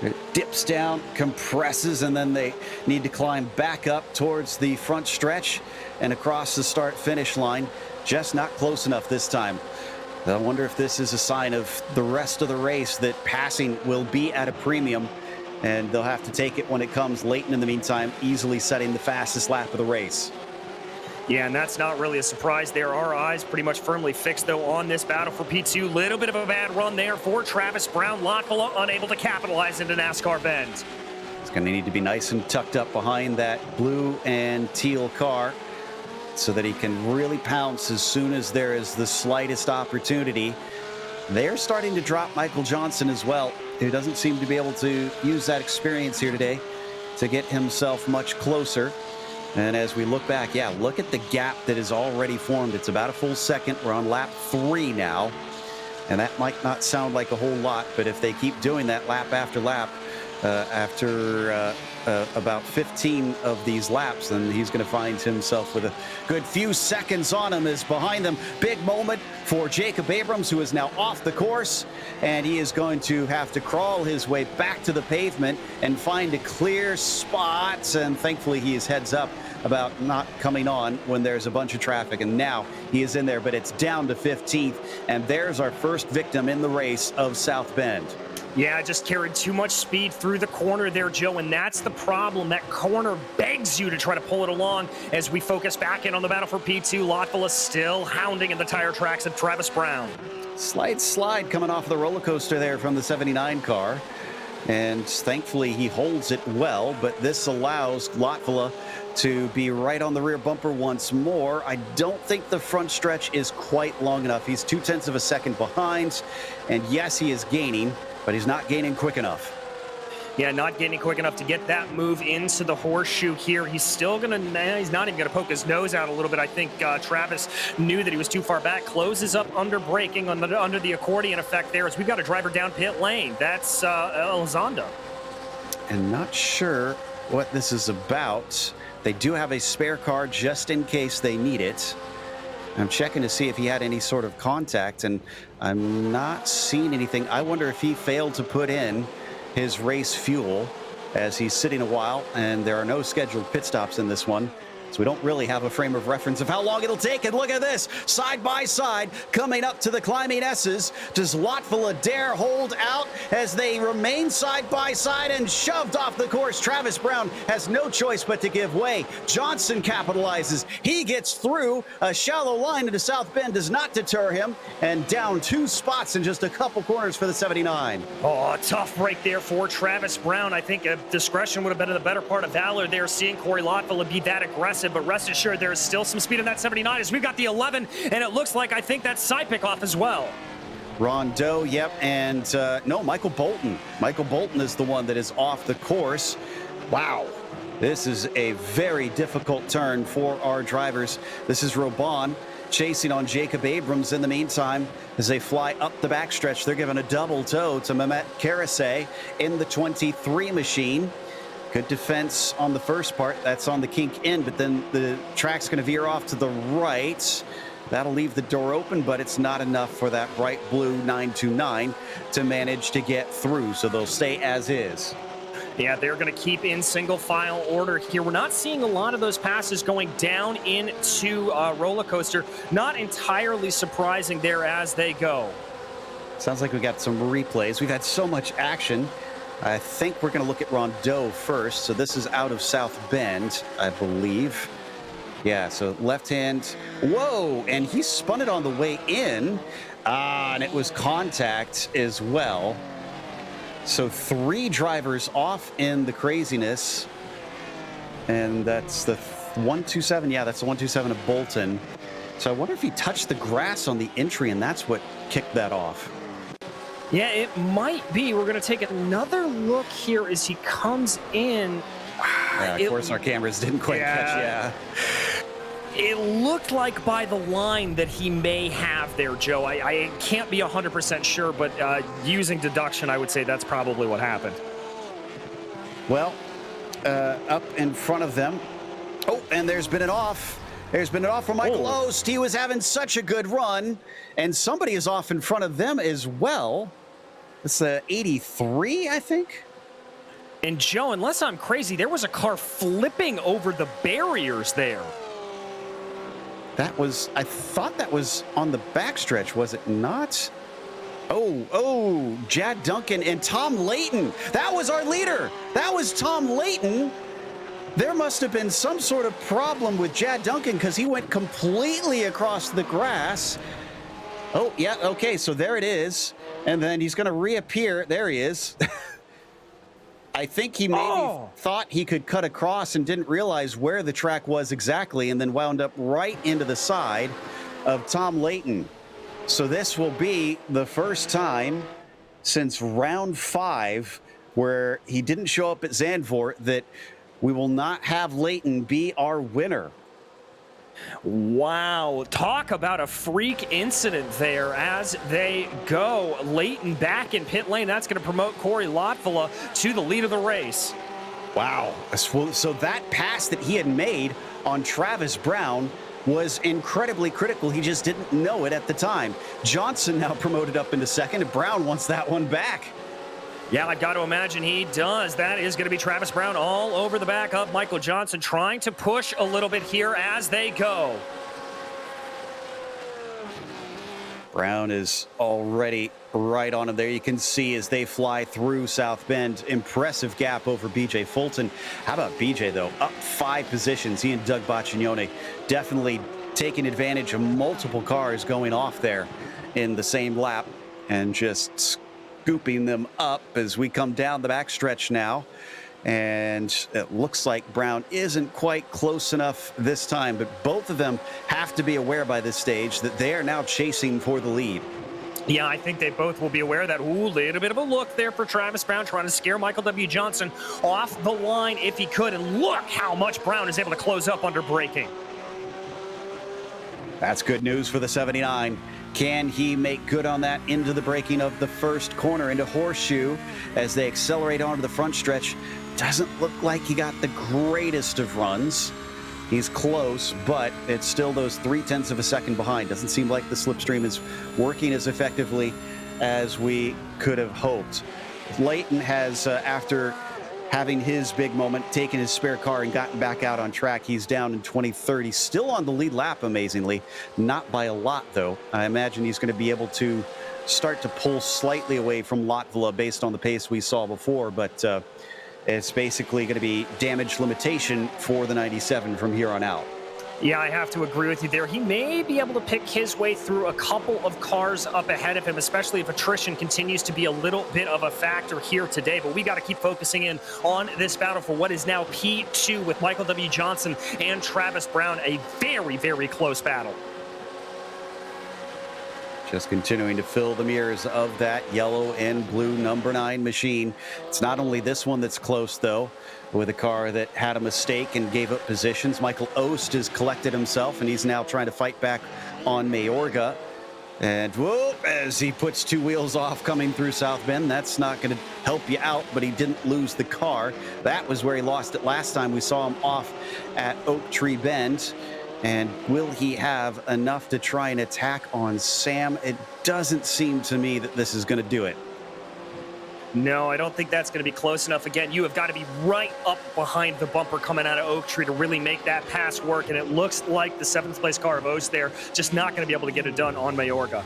It dips down, compresses, and then they need to climb back up towards the front stretch and across the start-finish line. Just not close enough this time. I wonder if this is a sign of the rest of the race that passing will be at a premium, and they'll have to take it when it comes late. In the meantime, easily setting the fastest lap of the race. Yeah, and that's not really a surprise there. Our eyes pretty much firmly fixed, though, on this battle for P2. Little bit of a bad run there for Travis Brown. Lockfield unable to capitalize into NASCAR Bend. It's going to need to be nice and tucked up behind that blue and teal car so that he can really pounce as soon as there is the slightest opportunity. They're starting to drop Michael Johnson as well, who doesn't seem to be able to use that experience here today to get himself much closer. And as we look back, yeah, look at the gap that is already formed. It's about a full second. We're on lap 3 now. And that might not sound like a whole lot, but if they keep doing that lap after lap, after about 15 of these laps, then he's going to find himself with a good few seconds on him. Is behind them. Big moment for Jacob Abrams, who is now off the course, and he is going to have to crawl his way back to the pavement and find a clear spot. And thankfully he is heads up about not coming on when there's a bunch of traffic, and now he is in there, but it's down to 15th, and there's our first victim in the race of South Bend. Yeah, just carried too much speed through the corner there, Joe, and that's the problem. That corner begs you to try to pull it along as we focus back in on the battle for P2. Lockfield is still hounding in the tire tracks of Travis Brown. Slight slide coming off the roller coaster there from the 79 car, and thankfully he holds it well, but this allows Lockfield to be right on the rear bumper once more. I don't think the front stretch is quite long enough. He's 0.2 of a second behind, and yes, he is gaining, but he's not gaining quick enough. Yeah, not gaining quick enough to get that move into the horseshoe here. He's still going to, he's not even going to poke his nose out a little bit. I think Travis knew that he was too far back. Closes up under braking under the accordion effect there as we've got a driver down pit lane. That's Elizondo. And not sure what this is about. They do have a spare car just in case they need it. I'm checking to see if he had any sort of contact, and I'm not seeing anything. I wonder if he failed to put in his race fuel as he's sitting a while, and there are no scheduled pit stops in this one. So we don't really have a frame of reference of how long it'll take. And look at this, side by side, coming up to the climbing S's. Does Lockfield dare hold out as they remain side by side and shoved off the course? Travis Brown has no choice but to give way. Johnson capitalizes. He gets through. A shallow line into South Bend does not deter him. And down 2 spots in just a couple corners for the 79. Oh, a tough break there for Travis Brown. I think discretion would have been the better part of valor there, seeing Corey Lockfield be that aggressive. But rest assured, there is still some speed in that 79 as we've got the 11, and it looks like I think that's side pick off as well. Rondo, yep, and no, Michael Bolton. Michael Bolton is the one that is off the course. Wow. This is a very difficult turn for our drivers. This is Robon chasing on Jacob Abrams in the meantime as they fly up the backstretch. They're giving a double toe to Mehmet Karasay in the 23 machine. Good defense on the first part. That's on the kink in, but then the track's going to veer off to the right. That'll leave the door open, but it's not enough for that bright blue 929 to manage to get through, so they'll stay as is. Yeah, they're going to keep in single file order here. We're not seeing a lot of those passes going down into roller coaster. Not entirely surprising there as they go. Sounds like we got some replays. We've had so much action. I think we're going to look at Rondeau first. So this is out of South Bend, I believe. Yeah, so left hand. Whoa, and he spun it on the way in. And it was contact as well. So 3 drivers off in the craziness. And that's the 127. Yeah, that's the 127 of Bolton. So I wonder if he touched the grass on the entry, and that's what kicked that off. Yeah, it might be. We're going to take another look here as he comes in. Of course, our cameras didn't quite catch. Yeah. It looked like by the line that he may have there, Joe. I can't be 100% sure, but using deduction, I would say that's probably what happened. Well, up in front of them. Oh, and there's been an off. There's been an off from Michael Ost. He was having such a good run, and somebody is off in front of them as well. It's 83, I think. And Joe, unless I'm crazy, there was a car flipping over the barriers there. That was, I thought that was on the backstretch, was it not? Oh, Jad Duncan and Tom Layton. That was our leader. That was Tom Layton. There must have been some sort of problem with Jad Duncan because he went completely across the grass. Oh, yeah, okay, so there it is. And then he's going to reappear. There he is. I think he maybe thought he could cut across and didn't realize where the track was exactly, and then wound up right into the side of Tom Layton. So this will be the first time since round 5 where he didn't show up at Zandvoort that we will not have Layton be our winner. Wow, talk about a freak incident there as they go. Layton back in pit lane. That's going to promote Corey Lockfield to the lead of the race. Wow. So that pass that he had made on Travis Brown was incredibly critical. He just didn't know it at the time. Johnson now promoted up into second, and Brown wants that one back. Yeah, I've got to imagine he does. That is going to be Travis Brown all over the back of Michael Johnson, trying to push a little bit here as they go. Brown is already right on him there. You can see as they fly through South Bend. Impressive gap over BJ Fulton. How about BJ, though? Up 5 positions. He and Doug Baccignone definitely taking advantage of multiple cars going off there in the same lap and just scooping them up as we come down the backstretch now. And it looks like Brown isn't quite close enough this time, but both of them have to be aware by this stage that they are now chasing for the lead. Yeah, I think they both will be aware that, little bit of a look there for Travis Brown, trying to scare Michael W. Johnson off the line if he could. And look how much Brown is able to close up under braking. That's good news for the 79. Can he make good on that into the braking of the first corner into Horseshoe as they accelerate onto the front stretch? Doesn't look like he got the greatest of runs. He's close, but it's still those 0.3 of a second behind. Doesn't seem like the slipstream is working as effectively as we could have hoped. Layton has, after having his big moment, taken his spare car and gotten back out on track. He's down in 2030, still on the lead lap, amazingly. Not by a lot, though. I imagine he's going to be able to start to pull slightly away from Lockfield based on the pace we saw before, but it's basically going to be damage limitation for the 97 from here on out. Yeah, I have to agree with you there. He may be able to pick his way through a couple of cars up ahead of him, especially if attrition continues to be a little bit of a factor here today. But we got to keep focusing in on this battle for what is now P2 with Michael W. Johnson and Travis Brown. A very, very close battle. Just continuing to fill the mirrors of that yellow and blue number 9 machine. It's not only this one that's close, though, with a car that had a mistake and gave up positions. Michael Ost has collected himself, and he's now trying to fight back on Mayorga. And whoop, as he puts 2 wheels off coming through South Bend. That's not going to help you out, but he didn't lose the car. That was where he lost it last time. We saw him off at Oak Tree Bend. And will he have enough to try and attack on Sam? It doesn't seem to me that this is going to do it. No, I don't think that's going to be close enough. Again, you have got to be right up behind the bumper coming out of Oak Tree to really make that pass work. And it looks like the 7th place car of Ost there just not going to be able to get it done on Mayorga.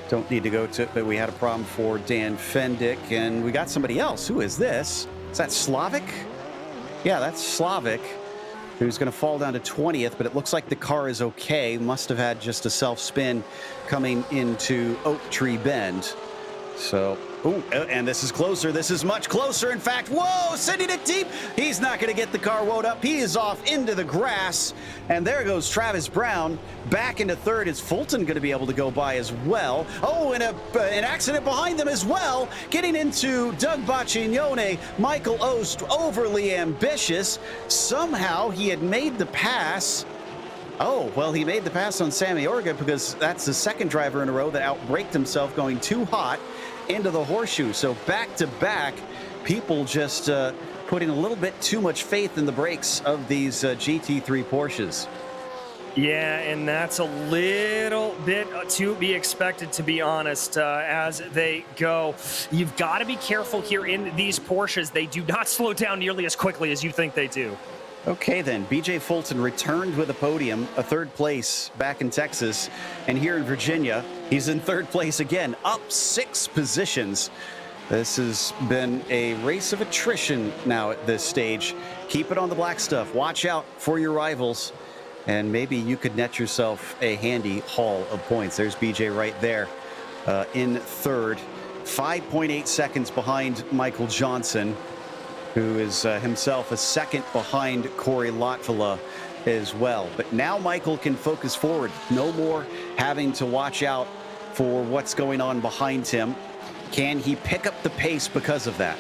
Don't need to go to it, but we had a problem for Dan Fendick. And we got somebody else. Who is this? Is that Slavic? Yeah, that's Slavic, who's going to fall down to 20th, but it looks like the car is okay. Must have had just a self-spin coming into Oak Tree Bend. So Ooh, and this is closer. This is much closer. In fact, whoa, sending it deep. He's not going to get the car woed up. He is off into the grass. And there goes Travis Brown back into third. Is Fulton going to be able to go by as well? Oh, and an accident behind them as well. Getting into Doug Baccignone. Michael Ost, overly ambitious. Somehow he had made the pass. Oh, well, he made the pass on Sammy Orga because that's the second driver in a row that outbraked himself going too hot into the horseshoe. So back-to-back, people just putting a little bit too much faith in the brakes of these GT3 Porsches. Yeah, and that's a little bit to be expected, to be honest, as they go. You've got to be careful here in these Porsches. They do not slow down nearly as quickly as you think they do. Okay, then. BJ Fulton returned with a podium, a third place back in Texas. And here in Virginia, he's in third place again, up 6 positions. This has been a race of attrition now at this stage. Keep it on the black stuff. Watch out for your rivals. And maybe you could net yourself a handy haul of points. There's BJ right there in third. 5.8 seconds behind Michael Johnson, who is himself a second behind Corey Lockfield as well. But now Michael can focus forward. No more having to watch out for what's going on behind him. Can he pick up the pace because of that?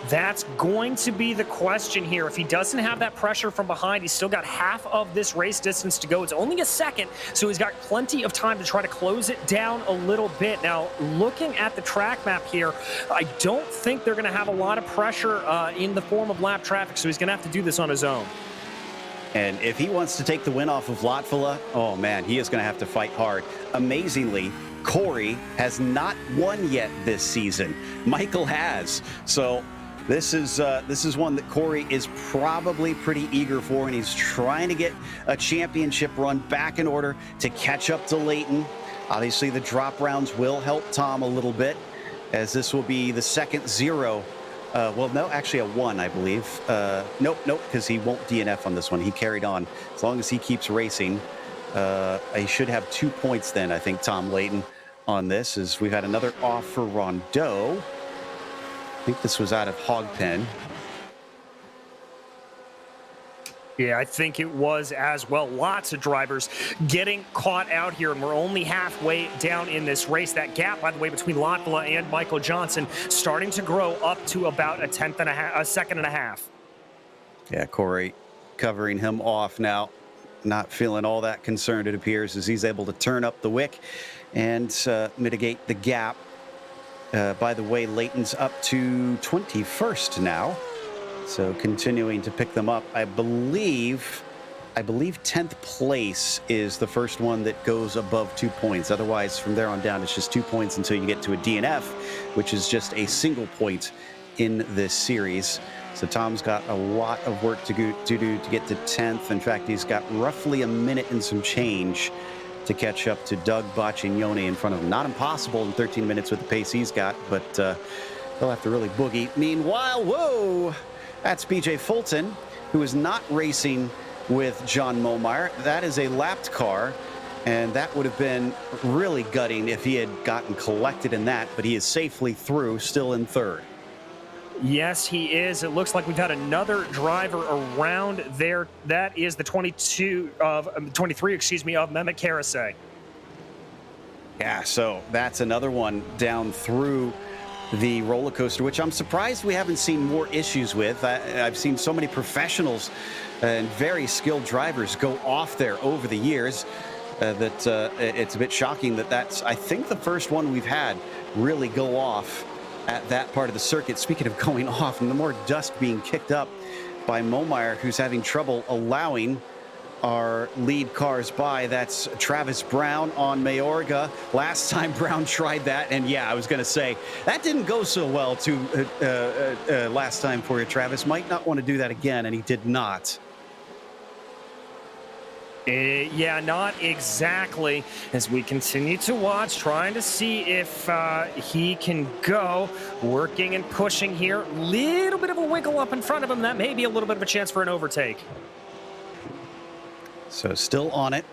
That's going to be the question here. If he doesn't have that pressure from behind, he's still got half of this race distance to go. It's only a second, so he's got plenty of time to try to close it down a little bit. Now, looking at the track map here, I don't think they're going to have a lot of pressure in the form of lap traffic, so he's going to have to do this on his own. And if he wants to take the win off of Lockfield, oh man, he is going to have to fight hard. Amazingly, Corey has not won yet this season. Michael has. So this is one that Corey is probably pretty eager for, and he's trying to get a championship run back in order to catch up to Leighton. Obviously, the drop rounds will help Tom a little bit, as this will be the second 0. Well, no, actually a 1, I believe. Nope, because he won't DNF on this one. He carried on. As long as he keeps racing, he should have 2 points then, I think, Tom Leighton, on this, as we've had another off for Rondeau. I think this was out of Hogpen. Yeah, I think it was as well. Lots of drivers getting caught out here, and we're only halfway down in this race. That gap, by the way, between Lockfield and Michael Johnson starting to grow up to about a second and a half. Yeah, Corey covering him off now. Not feeling all that concerned, it appears, as he's able to turn up the wick and mitigate the gap. By the way, Leighton's up to 21st now. So continuing to pick them up. I believe 10th place is the first one that goes above 2 points. Otherwise, from there on down, it's just 2 points until you get to a DNF, which is just a single point in this series. So Tom's got a lot of work to do to get to 10th. In fact, he's got roughly a minute and some change to catch up to Doug Baccignone in front of him. Not impossible in 13 minutes with the pace he's got, but he'll have to really boogie. Meanwhile, whoa! That's BJ Fulton, who is not racing with John Momeyer. That is a lapped car, and that would have been really gutting if he had gotten collected in that, but he is safely through, still in third. Yes, he is. It looks like we've got another driver around there. That is the 23, of Mehmet Karasay. Yeah, so that's another one down through the roller coaster, which I'm surprised we haven't seen more issues with. I've seen so many professionals and very skilled drivers go off there over the years that it's a bit shocking that that's, I think, the first one we've had really go off at that part of the circuit. Speaking of going off, and the more dust being kicked up by Momeyer, who's having trouble allowing our lead cars by. That's Travis Brown on Mayorga. Last time Brown tried that, and yeah, I was going to say, that didn't go so well last time for you, Travis. Might not want to do that again, and he did not. Yeah, not exactly. As we continue to watch, trying to see if he can go. Working and pushing here. Little bit of a wiggle up in front of him. That may be a little bit of a chance for an overtake. So still on it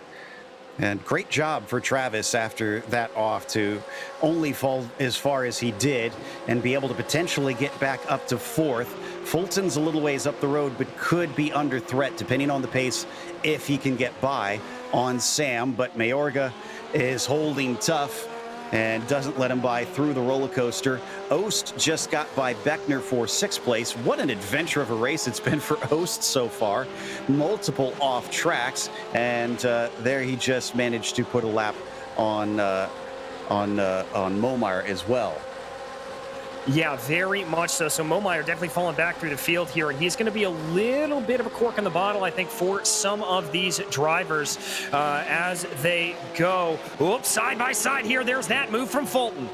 And great job for Travis after that off to only fall as far as he did and be able to potentially get back up to fourth. Fulton's a little ways up the road, but could be under threat depending on the pace if he can get by on Sam. But Mayorga is holding tough and doesn't let him by through the roller coaster. Ost just got by Beckner for 6th place. What an adventure of a race it's been for Ost so far. Multiple off tracks, and there he just managed to put a lap on Momire as well. Yeah, very much so. So Momire definitely falling back through the field here, and he's going to be a little bit of a cork in the bottle, I think, for some of these drivers as they go. Oops, side by side here. There's that move from Fulton.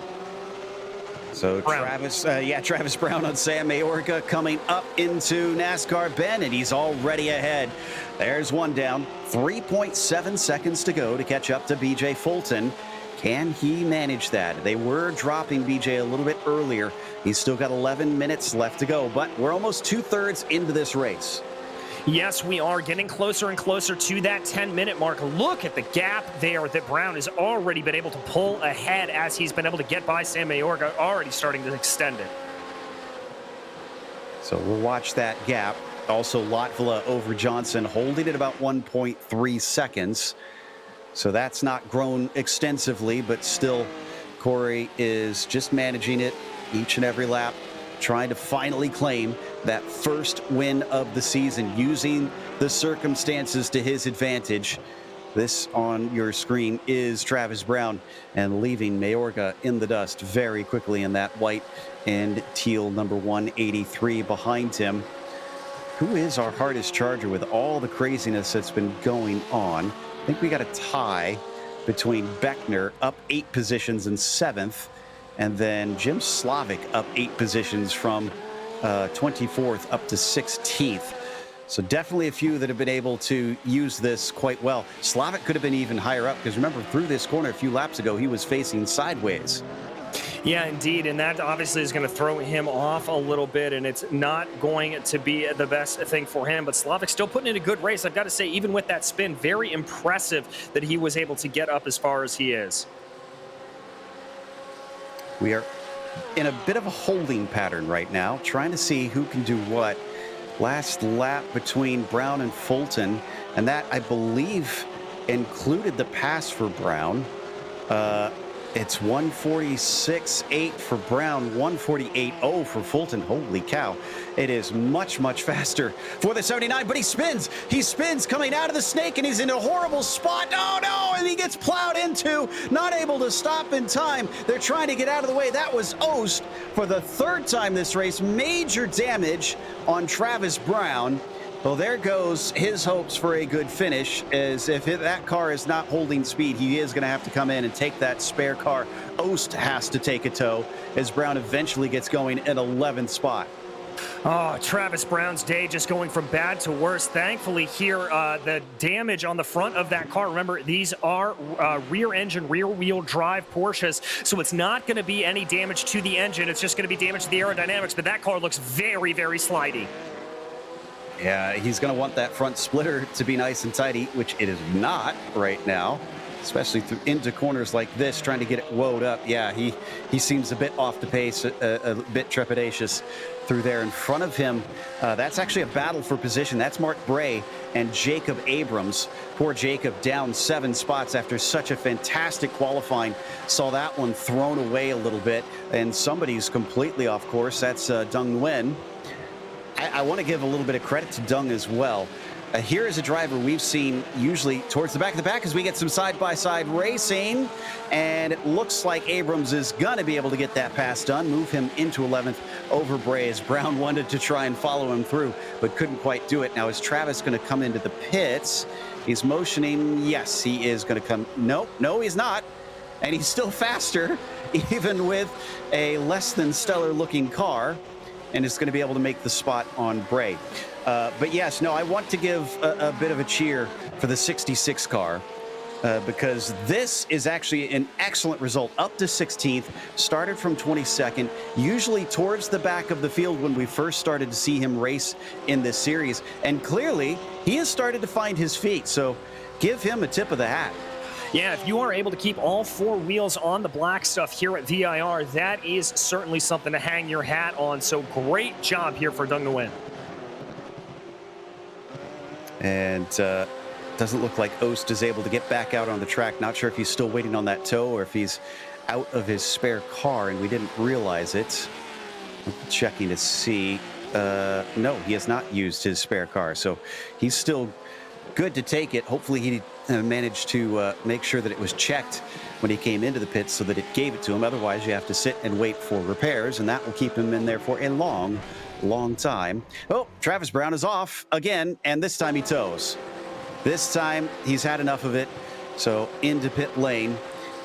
So Travis Brown on Sam Mayorga coming up into NASCAR Bend, and he's already ahead. There's one down. 3.7 seconds to go to catch up to BJ Fulton. Can he manage that? They were dropping BJ a little bit earlier. He's still got 11 minutes left to go, but we're almost 2/3 into this race. Yes, we are getting closer and closer to that 10-minute mark. Look at the gap there that Brown has already been able to pull ahead as he's been able to get by Sam Mayorga, already starting to extend it. So we'll watch that gap. Also, Lockfield over Johnson holding it about 1.3 seconds. So that's not grown extensively, but still Corey is just managing it each and every lap, trying to finally claim that first win of the season, using the circumstances to his advantage. This on your screen is Travis Brown, and leaving Mayorga in the dust very quickly in that white and teal number 183 behind him. Who is our hardest charger with all the craziness that's been going on? I think we got a tie between Beckner, up 8 positions in 7th, and then Jim Slavic up 8 positions from 24th up to 16th. So definitely a few that have been able to use this quite well. Slavic could have been even higher up, because remember, through this corner a few laps ago, he was facing sideways. Yeah, indeed, and that obviously is going to throw him off a little bit, and it's not going to be the best thing for him. But Slavic still putting in a good race. I've got to say, even with that spin, very impressive that he was able to get up as far as he is. We are in a bit of a holding pattern right now, trying to see who can do what. Last lap between Brown and Fulton, and that, I believe, included the pass for Brown. It's 146.8 for Brown, 148.0 for Fulton. Holy cow. It is much, much faster for the 79, but he spins. He spins coming out of the snake, and he's in a horrible spot. Oh, no, and he gets plowed into, not able to stop in time. They're trying to get out of the way. That was Ost for the 3rd time this race. Major damage on Travis Brown. Well, there goes his hopes for a good finish, as if that car is not holding speed, he is going to have to come in and take that spare car. Ost has to take a tow as Brown eventually gets going at 11th spot. Oh, Travis Brown's day just going from bad to worse. Thankfully here, the damage on the front of that car, remember, these are rear engine, rear wheel drive Porsches, so it's not going to be any damage to the engine. It's just going to be damage to the aerodynamics, but that car looks very, very slidey. Yeah, he's going to want that front splitter to be nice and tidy, which it is not right now, especially into corners like this, trying to get it woed up. Yeah, he seems a bit off the pace, a bit trepidatious through there. In front of him, that's actually a battle for position. That's Mark Bray and Jacob Abrams. Poor Jacob down 7 spots after such a fantastic qualifying. Saw that one thrown away a little bit, and somebody's completely off course. That's Dung Nguyen. I want to give a little bit of credit to Dung as well. Here is a driver we've seen usually towards the back of the pack as we get some side-by-side racing, and it looks like Abrams is going to be able to get that pass done, move him into 11th over Bray, as Brown wanted to try and follow him through, but couldn't quite do it. Now, is Travis going to come into the pits? He's motioning. Yes, he is going to come. No, he's not. And he's still faster, even with a less than stellar looking car, and is going to be able to make the spot on Bray. But yes, no, I want to give a bit of a cheer for the 66 car, because this is actually an excellent result. Up to 16th, started from 22nd, usually towards the back of the field when we first started to see him race in this series. And clearly, he has started to find his feet, so give him a tip of the hat. Yeah, if you are able to keep all 4 wheels on the black stuff here at VIR, that is certainly something to hang your hat on. So great job here for Dung Nguyen. And doesn't look like Oost is able to get back out on the track. Not sure if he's still waiting on that tow or if he's out of his spare car and we didn't realize it. Checking to see. No, he has not used his spare car, so he's still good to take it. Hopefully he managed to make sure that it was checked when he came into the pits so that it gave it to him. Otherwise, you have to sit and wait for repairs, and that will keep him in there for a long time. Oh, Travis Brown is off again, and this time he tows. This time he's had enough of it, so into pit lane.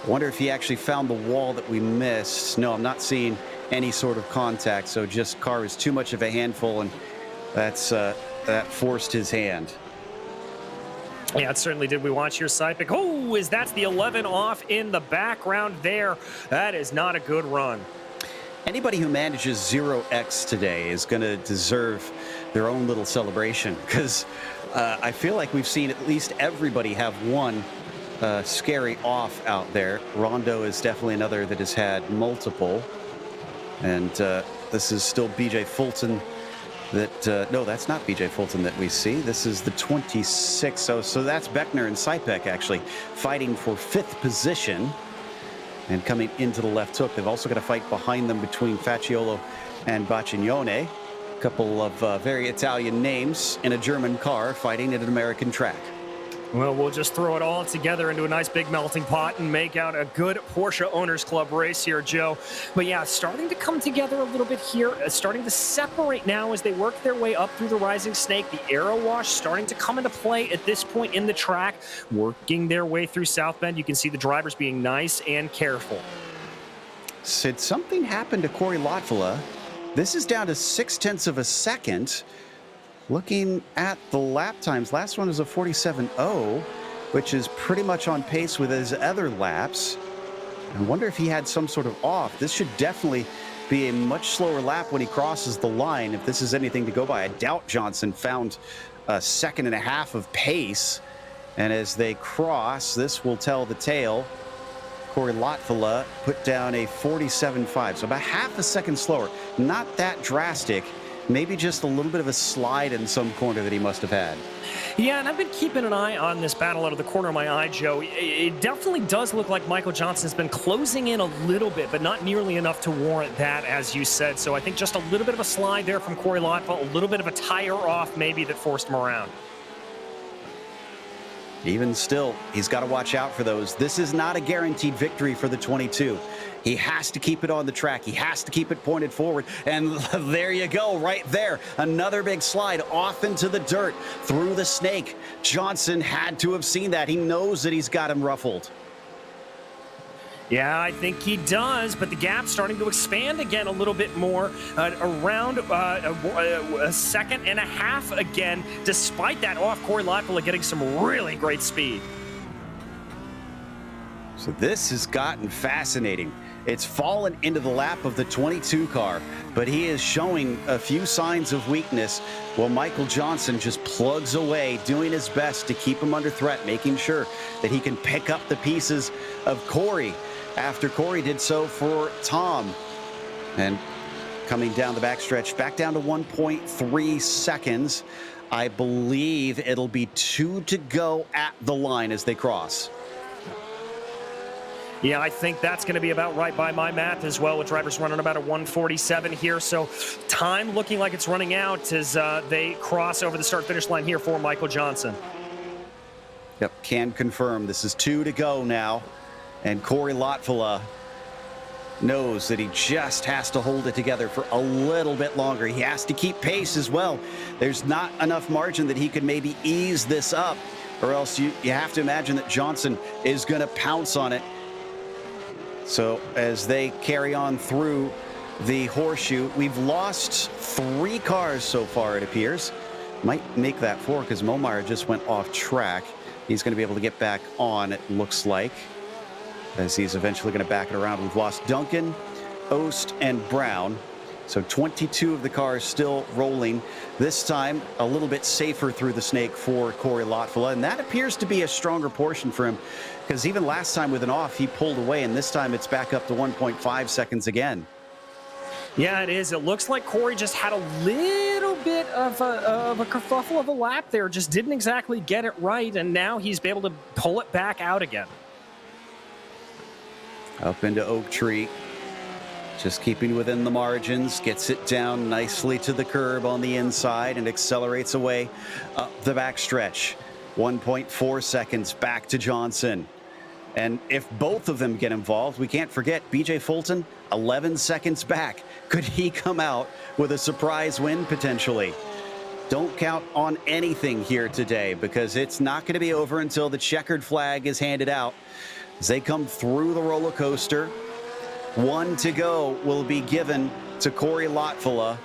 Wonder if he actually found the wall that we missed. No, I'm not seeing any sort of contact, so just car is too much of a handful, and that forced his hand. Yeah, it certainly did. We watch your side pick. Oh, that's the 11 off in the background there. That is not a good run. Anybody who manages 0x today is going to deserve their own little celebration, because I feel like we've seen at least everybody have one scary off out there. Rondo is definitely another that has had multiple. And this is still BJ Fulton that, no, that's not BJ Fulton that we see. This is the 26. So that's Beckner and Sipek actually fighting for 5th position. And coming into the left hook, they've also got a fight behind them between Facciolo and Baccignone. A couple of very Italian names in a German car fighting at an American track. Well, we'll just throw it all together into a nice big melting pot and make out a good Porsche Owners Club race here, Joe. But yeah, starting to come together a little bit here, starting to separate now as they work their way up through the Rising Snake. The aero wash starting to come into play at this point in the track, working their way through South Bend. You can see the drivers being nice and careful. Did something happen to Corey Lotfula? This is down to 0.6 of a second. Looking at the lap times, last one was a 47.0, which is pretty much on pace with his other laps. I wonder if he had some sort of off. This should definitely be a much slower lap when he crosses the line, if this is anything to go by. I doubt Johnson found a 1.5 seconds of pace. And as they cross, this will tell the tale. Corey Lotfula put down a 47.5, so about 0.5 seconds slower. Not that drastic. Maybe just a little bit of a slide in some corner that he must have had. Yeah, and I've been keeping an eye on this battle out of the corner of my eye, Joe. It definitely does look like Michael Johnson's been closing in a little bit, but not nearly enough to warrant that, as you said. So I think just a little bit of a slide there from Corey Lotfula, a little bit of a tire off maybe that forced him around. Even still, he's got to watch out for those. This is not a guaranteed victory for the 22. He has to keep it on the track. He has to keep it pointed forward. And there you go, right there. Another big slide off into the dirt through the snake. Johnson had to have seen that. He knows that he's got him ruffled. Yeah, I think he does, but the gap's starting to expand again a little bit more, around a 1.5 seconds again, despite that off. Corey Lotfula getting some really great speed. So this has gotten fascinating. It's fallen into the lap of the 22 car, but he is showing a few signs of weakness while Michael Johnson just plugs away, doing his best to keep him under threat, making sure that he can pick up the pieces of Corey after Corey did so for Tom. And coming down the backstretch, back down to 1.3 seconds. I believe it'll be 2 to go at the line as they cross. Yeah, I think that's going to be about right by my math as well, with drivers running about a 1:47 here. So time looking like it's running out as they cross over the start-finish line here for Michael Johnson. Yep, can confirm. This is 2 to go now. And Corey Lotfula knows that he just has to hold it together for a little bit longer. He has to keep pace as well. There's not enough margin that he could maybe ease this up, or else you have to imagine that Johnson is going to pounce on it. So as they carry on through the horseshoe, we've lost 3 cars so far, it appears. Might make that 4 because Momire just went off track. He's going to be able to get back on, it looks like, as he's eventually going to back it around. We've lost Duncan, Oost, and Brown. So 22 of the cars still rolling. This time, a little bit safer through the snake for Corey Lottfila, and that appears to be a stronger portion for him, because even last time with an off, he pulled away, and this time it's back up to 1.5 seconds again. Yeah, it is. It looks like Corey just had a little bit of a kerfuffle of a lap there, just didn't exactly get it right, and now he's able to pull it back out again. Up into Oak Tree. Just keeping within the margins, gets it down nicely to the curb on the inside and accelerates away up the backstretch. 1.4 seconds back to Johnson. And if both of them get involved, we can't forget BJ Fulton, 11 seconds back. Could he come out with a surprise win potentially? Don't count on anything here today, because it's not going to be over until the checkered flag is handed out. As they come through the roller coaster, 1 to go will be given to Corey Lottfila.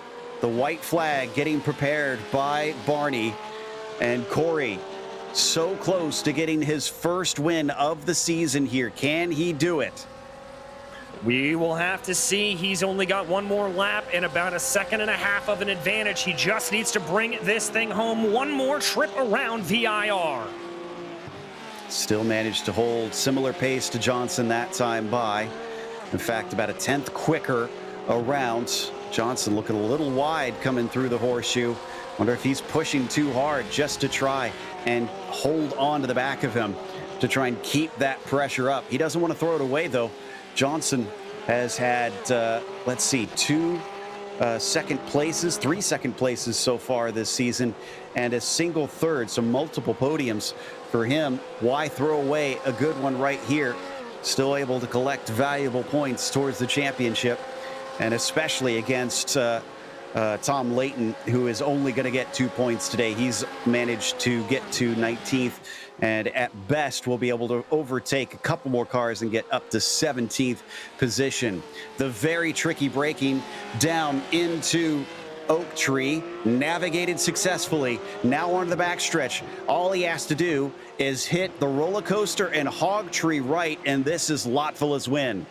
The white flag getting prepared by Barney. And Corey, so close to getting his first win of the season here. Can he do it? We will have to see. He's only got one more lap and about a second and a half of an advantage. He just needs to bring this thing home. One more trip around VIR. Still managed to hold similar pace to Johnson that time by. In fact, about a tenth quicker around. Johnson looking a little wide coming through the horseshoe. Wonder if he's pushing too hard just to try and hold on to the back of him to try and keep that pressure up. He doesn't want to throw it away, though. Johnson has had, let's see, 2 second places, 3 second places so far this season, and a single third, so multiple podiums for him. Why throw away a good one right here? Still able to collect valuable points towards the championship, and especially against Tom Layton, who is only going to get 2 points today. He's managed to get to 19th, and at best will be able to overtake a couple more cars and get up to 17th position. The very tricky braking down into Oak Tree, navigated successfully. Now onto the backstretch. All he has to do is hit the roller coaster and hog tree right, and this is Lottfila's win.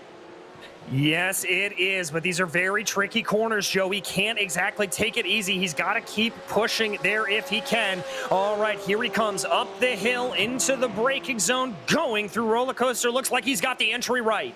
Yes, it is, but these are very tricky corners, Joe. He can't exactly take it easy. He's got to keep pushing there if he can. All right, here he comes up the hill into the braking zone, going through roller coaster. Looks like he's got the entry right.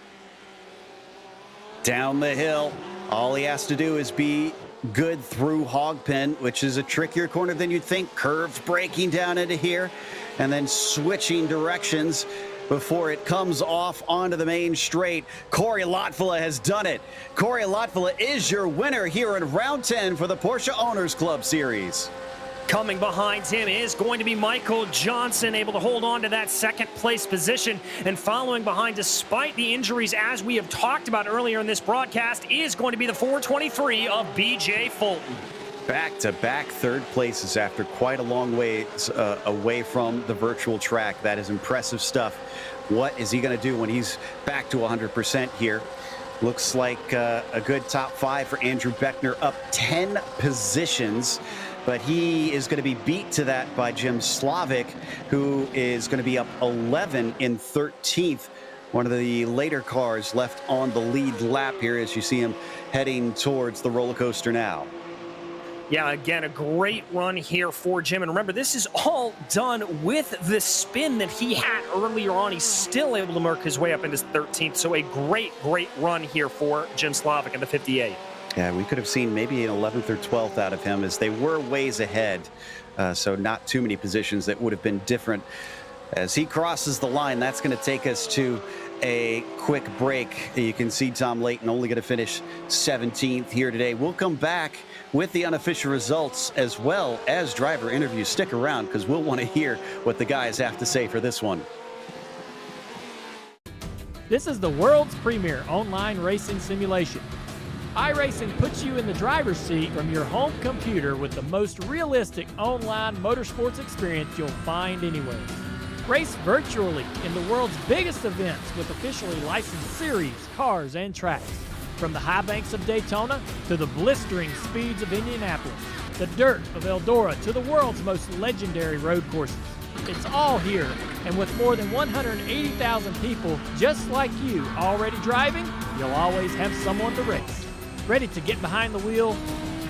Down the hill. All he has to do is be good through Hogpen, which is a trickier corner than you'd think. Curved braking down into here and then switching directions before it comes off onto the main straight. Corey Lottfila has done it. Corey Lottfila is your winner here in round 10 for the Porsche Owners Club Series. Coming behind him is going to be Michael Johnson, able to hold on to that second place position. And following behind, despite the injuries, as we have talked about earlier in this broadcast, is going to be the 423 of BJ Fulton. Back-to-back third places after quite a long ways away from the virtual track. That is impressive stuff. What is he going to do when he's back to 100% here? Looks like a good top 5 for Andrew Beckner, up 10 positions. But he is going to be beat to that by Jim Slavic, who is going to be up 11 in 13th. One of the later cars left on the lead lap here as you see him heading towards the roller coaster now. Yeah, again, a great run here for Jim. And remember, this is all done with the spin that he had earlier on. He's still able to work his way up into 13th. So a great run here for Jim Slavic in the 58. Yeah, we could have seen maybe an 11th or 12th out of him as they were ways ahead. So not too many positions that would have been different. As he crosses the line, that's going to take us to a quick break. You can see Tom Layton only going to finish 17th here today. We'll come back with the unofficial results as well as driver interviews. Stick around because we'll want to hear what the guys have to say for this one. This is the world's premier online racing simulation. iRacing puts you in the driver's seat from your home computer with the most realistic online motorsports experience you'll find anywhere. Race virtually in the world's biggest events with officially licensed series, cars, and tracks. From the high banks of Daytona to the blistering speeds of Indianapolis, the dirt of Eldora to the world's most legendary road courses. It's all here, and with more than 180,000 people just like you already driving, you'll always have someone to race. Ready to get behind the wheel?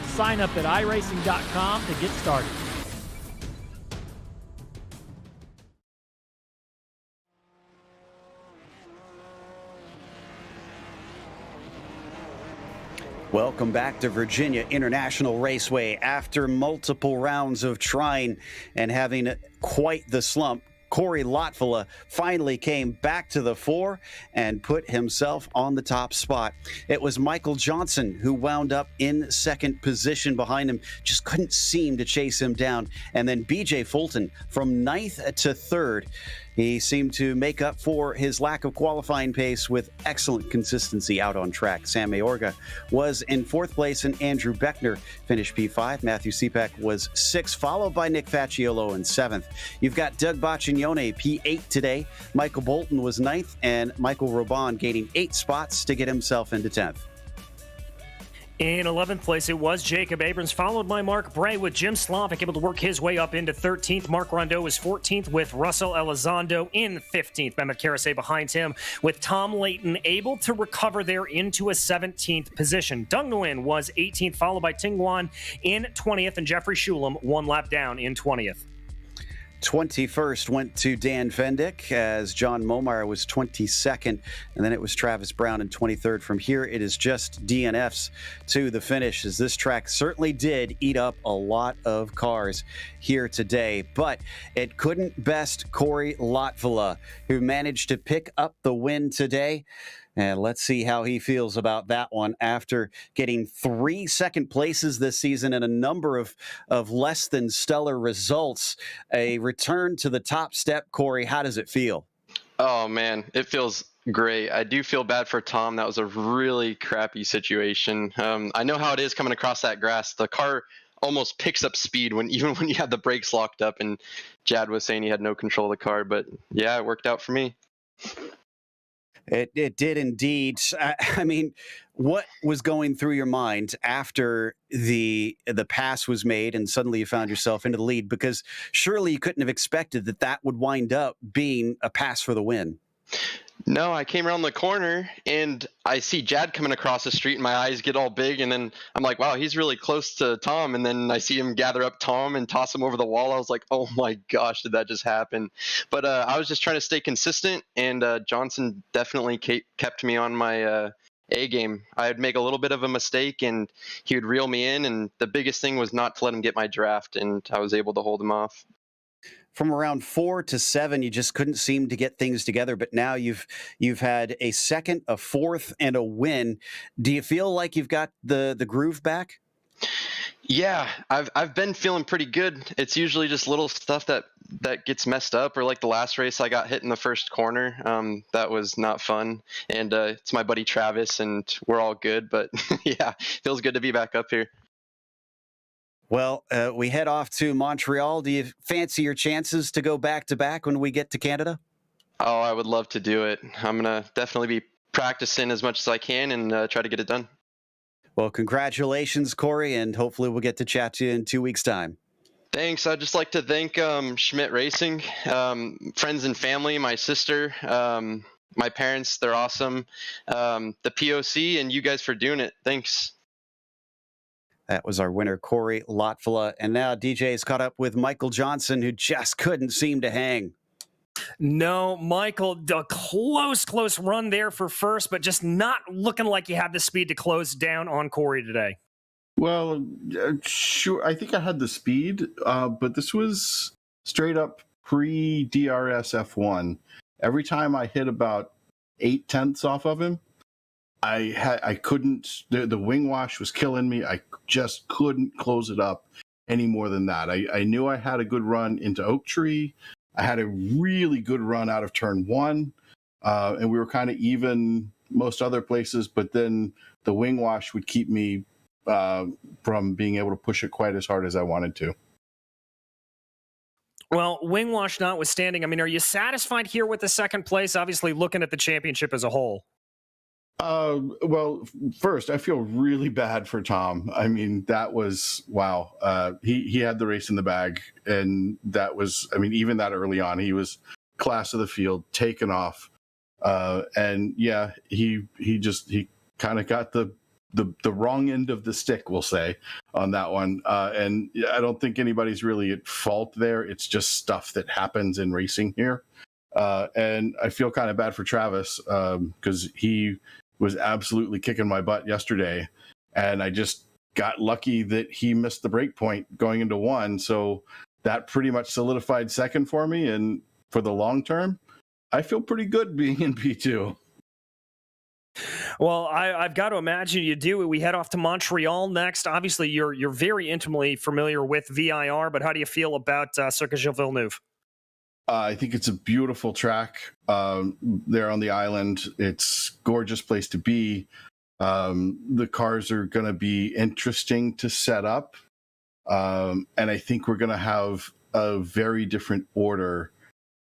Sign up at iRacing.com to get started. Welcome back to Virginia International Raceway. After multiple rounds of trying and having quite the slump, Corey Lottfula finally came back to the fore and put himself on the top spot. It was Michael Johnson who wound up in second position behind him, just couldn't seem to chase him down. And then BJ Fulton from 9th to 3rd. He seemed to make up for his lack of qualifying pace with excellent consistency out on track. Sam Mayorga was in 4th place and Andrew Beckner finished P5. Matthew Sepak was 6th, followed by Nick Facciolo in 7th. You've got Doug Boccignone, P8 today. Michael Bolton was 9th and Michael Robon gaining 8 spots to get himself into 10th. In 11th place, it was Jacob Abrams, followed by Mark Bray, with Jim Slavic able to work his way up into 13th. Mark Rondeau was 14th, with Russell Elizondo in 15th. Mehmet Karasay behind him, with Tom Layton able to recover there into a 17th position. Dong Nguyen was 18th, followed by Ting Nguyen in 20th, and Jeffrey Shulam 1 lap down in 20th. 21st went to Dan Fendick as John Momire was 22nd, and then it was Travis Brown in 23rd. From here, it is just DNFs to the finish, as this track certainly did eat up a lot of cars here today, but it couldn't best Corey Lottfula, who managed to pick up the win today. And let's see how he feels about that one after getting 3 second places this season and a number of less than stellar results. A return to the top step. Corey, how does it feel? Oh, man, it feels great. I do feel bad for Tom. That was a really crappy situation. I know how it is coming across that grass. The car almost picks up speed even when you have the brakes locked up, and Jad was saying he had no control of the car. But, yeah, it worked out for me. It did indeed. I mean, what was going through your mind after the pass was made and suddenly you found yourself into the lead? Because surely you couldn't have expected that would wind up being a pass for the win. No, I came around the corner and I see Jad coming across the street and my eyes get all big, and then I'm like, wow, he's really close to Tom. And then I see him gather up Tom and toss him over the wall. I was like, oh my gosh, did that just happen? But I was just trying to stay consistent, and Johnson definitely kept me on my A game. I'd make a little bit of a mistake and he would reel me in, and the biggest thing was not to let him get my draft, and I was able to hold him off. From around 4 to 7, you just couldn't seem to get things together. But now you've had a second, a fourth, and a win. Do you feel like you've got the groove back? Yeah, I've been feeling pretty good. It's usually just little stuff that gets messed up, or like the last race I got hit in the first corner. That was not fun. And it's my buddy Travis, and we're all good. But yeah, feels good to be back up here. Well, we head off to Montreal. Do you fancy your chances to go back-to-back when we get to Canada? Oh, I would love to do it. I'm going to definitely be practicing as much as I can and try to get it done. Well, congratulations, Corey, and hopefully we'll get to chat to you in 2 weeks' time. Thanks. I'd just like to thank Schmidt Racing, friends and family, my sister, my parents, they're awesome, the POC, and you guys for doing it. Thanks. That was our winner, Corey Lottfula. And now DJ's caught up with Michael Johnson, who just couldn't seem to hang. No, Michael, a close run there for first, but just not looking like you had the speed to close down on Corey today. Well, sure. I think I had the speed, but this was straight up pre-DRS F1. Every time I hit about 0.8 off of him, I couldn't, the wing wash was killing me. I just couldn't close it up any more than that. I knew I had a good run into Oak Tree. I had a really good run out of turn 1, and we were kind of even most other places, but then the wing wash would keep me from being able to push it quite as hard as I wanted to. Well, wing wash notwithstanding, I mean, are you satisfied here with the second place? Obviously, looking at the championship as a whole. Well, first, I feel really bad for Tom. I mean, that was, wow. He had the race in the bag, and that was, I mean, even that early on, he was class of the field, taken off. And yeah, he kind of got the the wrong end of the stick, we'll say, on that one. And I don't think anybody's really at fault there. It's just stuff that happens in racing here. And I feel kind of bad for Travis because he was absolutely kicking my butt yesterday. And I just got lucky that he missed the break point going into one. So that pretty much solidified second for me. And for the long term, I feel pretty good being in P2. Well, I've got to imagine you do. We head off to Montreal next. Obviously, you're very intimately familiar with VIR, but how do you feel about Circuit Gilles Villeneuve? I think it's a beautiful track there on the island. It's a gorgeous place to be. The cars are going to be interesting to set up. And I think we're going to have a very different order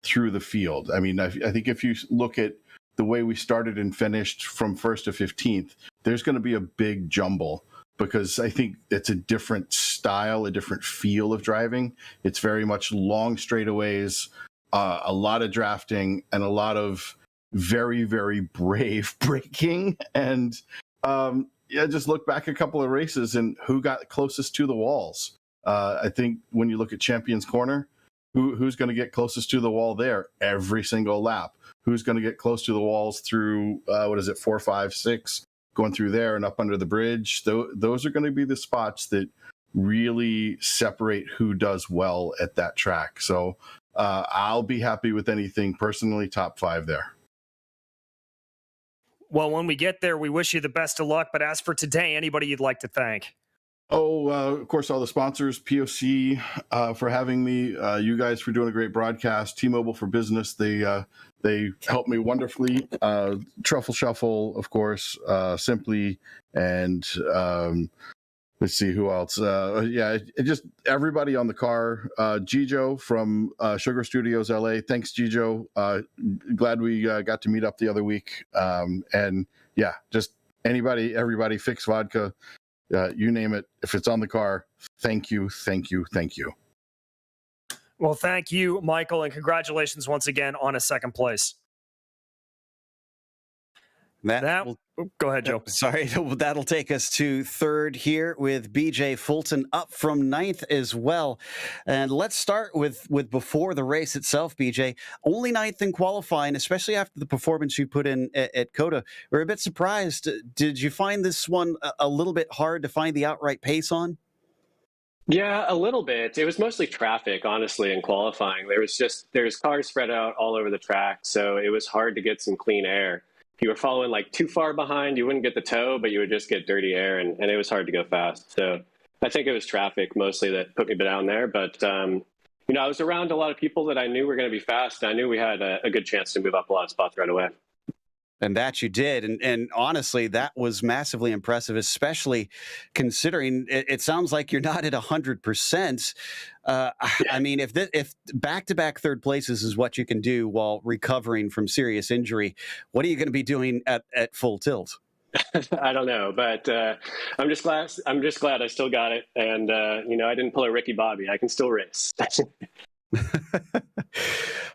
through the field. I mean, I think if you look at the way we started and finished from 1st to 15th, there's going to be a big jumble because I think it's a different style, a different feel of driving. It's very much long straightaways, a lot of drafting, and a lot of very, very brave braking. And just look back a couple of races and who got closest to the walls. I think when you look at Champions Corner, who's going to get closest to the wall there every single lap? Who's going to get close to the walls through, 4, 5, 6, going through there and up under the bridge? Those are going to be the spots that really separate who does well at that track. So I'll be happy with anything personally, top 5 there. Well, when we get there, we wish you the best of luck. But as for today, anybody you'd like to thank? Of course, all the sponsors, POC for having me, you guys for doing a great broadcast, T-Mobile for Business, they helped me wonderfully, Truffle Shuffle, of course, Simply, and let's see who else. Just everybody on the car. Gijo from Sugar Studios LA. Thanks, Gijo. Glad we got to meet up the other week. And yeah, just everybody, Fix Vodka. You name it, if it's on the car, thank you. Well, thank you, Michael, and congratulations once again on a second place. Go ahead, Joe. Sorry, that'll take us to third here with BJ Fulton up from 9th as well. And let's start with before the race itself, BJ. Only 9th in qualifying, especially after the performance you put in at COTA. We're a bit surprised. Did you find this one a little bit hard to find the outright pace on? Yeah, a little bit. It was mostly traffic, honestly, in qualifying. There's cars spread out all over the track, so it was hard to get some clean air. If you were following like too far behind, you wouldn't get the tow, but you would just get dirty air, and it was hard to go fast. So I think it was traffic mostly that put me down there. But, I was around a lot of people that I knew were going to be fast. I knew we had a good chance to move up a lot of spots right away. And that you did. And honestly, that was massively impressive, especially considering it sounds like you're not at 100%. I mean, if back-to-back third places is what you can do while recovering from serious injury, what are you going to be doing at full tilt? I don't know, but I'm just glad I still got it. And, I didn't pull a Ricky Bobby. I can still race.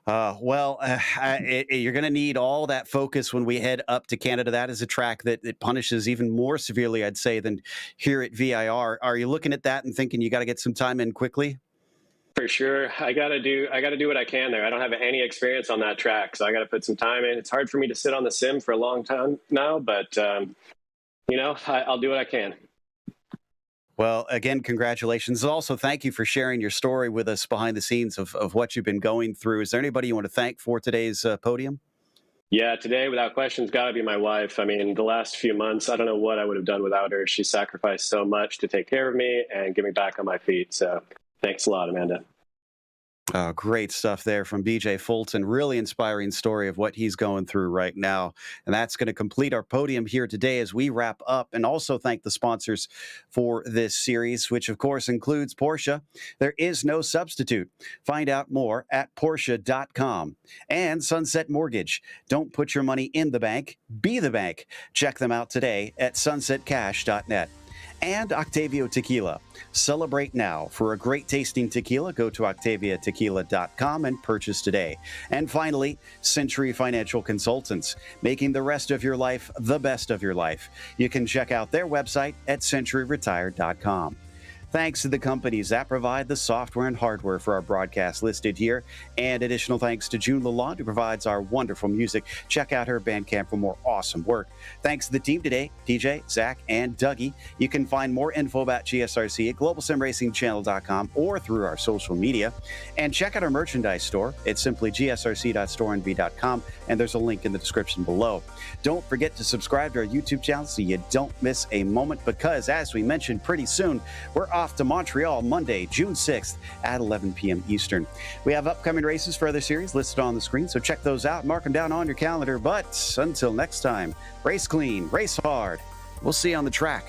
You're going to need all that focus when we head up to Canada. That is a track that punishes even more severely, I'd say, than here at VIR. Are you looking at that and thinking you got to get some time in quickly? For sure. I got to do what I can there. I don't have any experience on that track, so I got to put some time in. It's hard for me to sit on the sim for a long time now, but, I'll do what I can. Well, again, congratulations. Also, thank you for sharing your story with us behind the scenes of what you've been going through. Is there anybody you want to thank for today's podium? Yeah, today, without question, has got to be my wife. I mean, the last few months, I don't know what I would have done without her. She sacrificed so much to take care of me and get me back on my feet. So thanks a lot, Amanda. Oh, great stuff there from BJ Fulton. Really inspiring story of what he's going through right now. And that's going to complete our podium here today as we wrap up, and also thank the sponsors for this series, which of course includes Porsche. There is no substitute. Find out more at Porsche.com. And Sunset Mortgage. Don't put your money in the bank, be the bank. Check them out today at sunsetcash.net. and Octavio Tequila. Celebrate now. For a great tasting tequila, go to octaviatequila.com and purchase today. And finally, Century Financial Consultants, making the rest of your life the best of your life. You can check out their website at centuryretired.com. Thanks to the companies that provide the software and hardware for our broadcast listed here. And additional thanks to June Lalonde, who provides our wonderful music. Check out her Bandcamp for more awesome work. Thanks to the team today, TJ, Zach, and Dougie. You can find more info about GSRC at globalsimracingchannel.com or through our social media. And check out our merchandise store. It's simply gsrc.storenv.com, and there's a link in the description below. Don't forget to subscribe to our YouTube channel so you don't miss a moment, because as we mentioned, pretty soon, we're off to Montreal Monday, June 6th at 11 p.m. Eastern. We have upcoming races for other series listed on the screen, so check those out, mark them down on your calendar. But until next time, race clean, race hard. We'll see you on the track.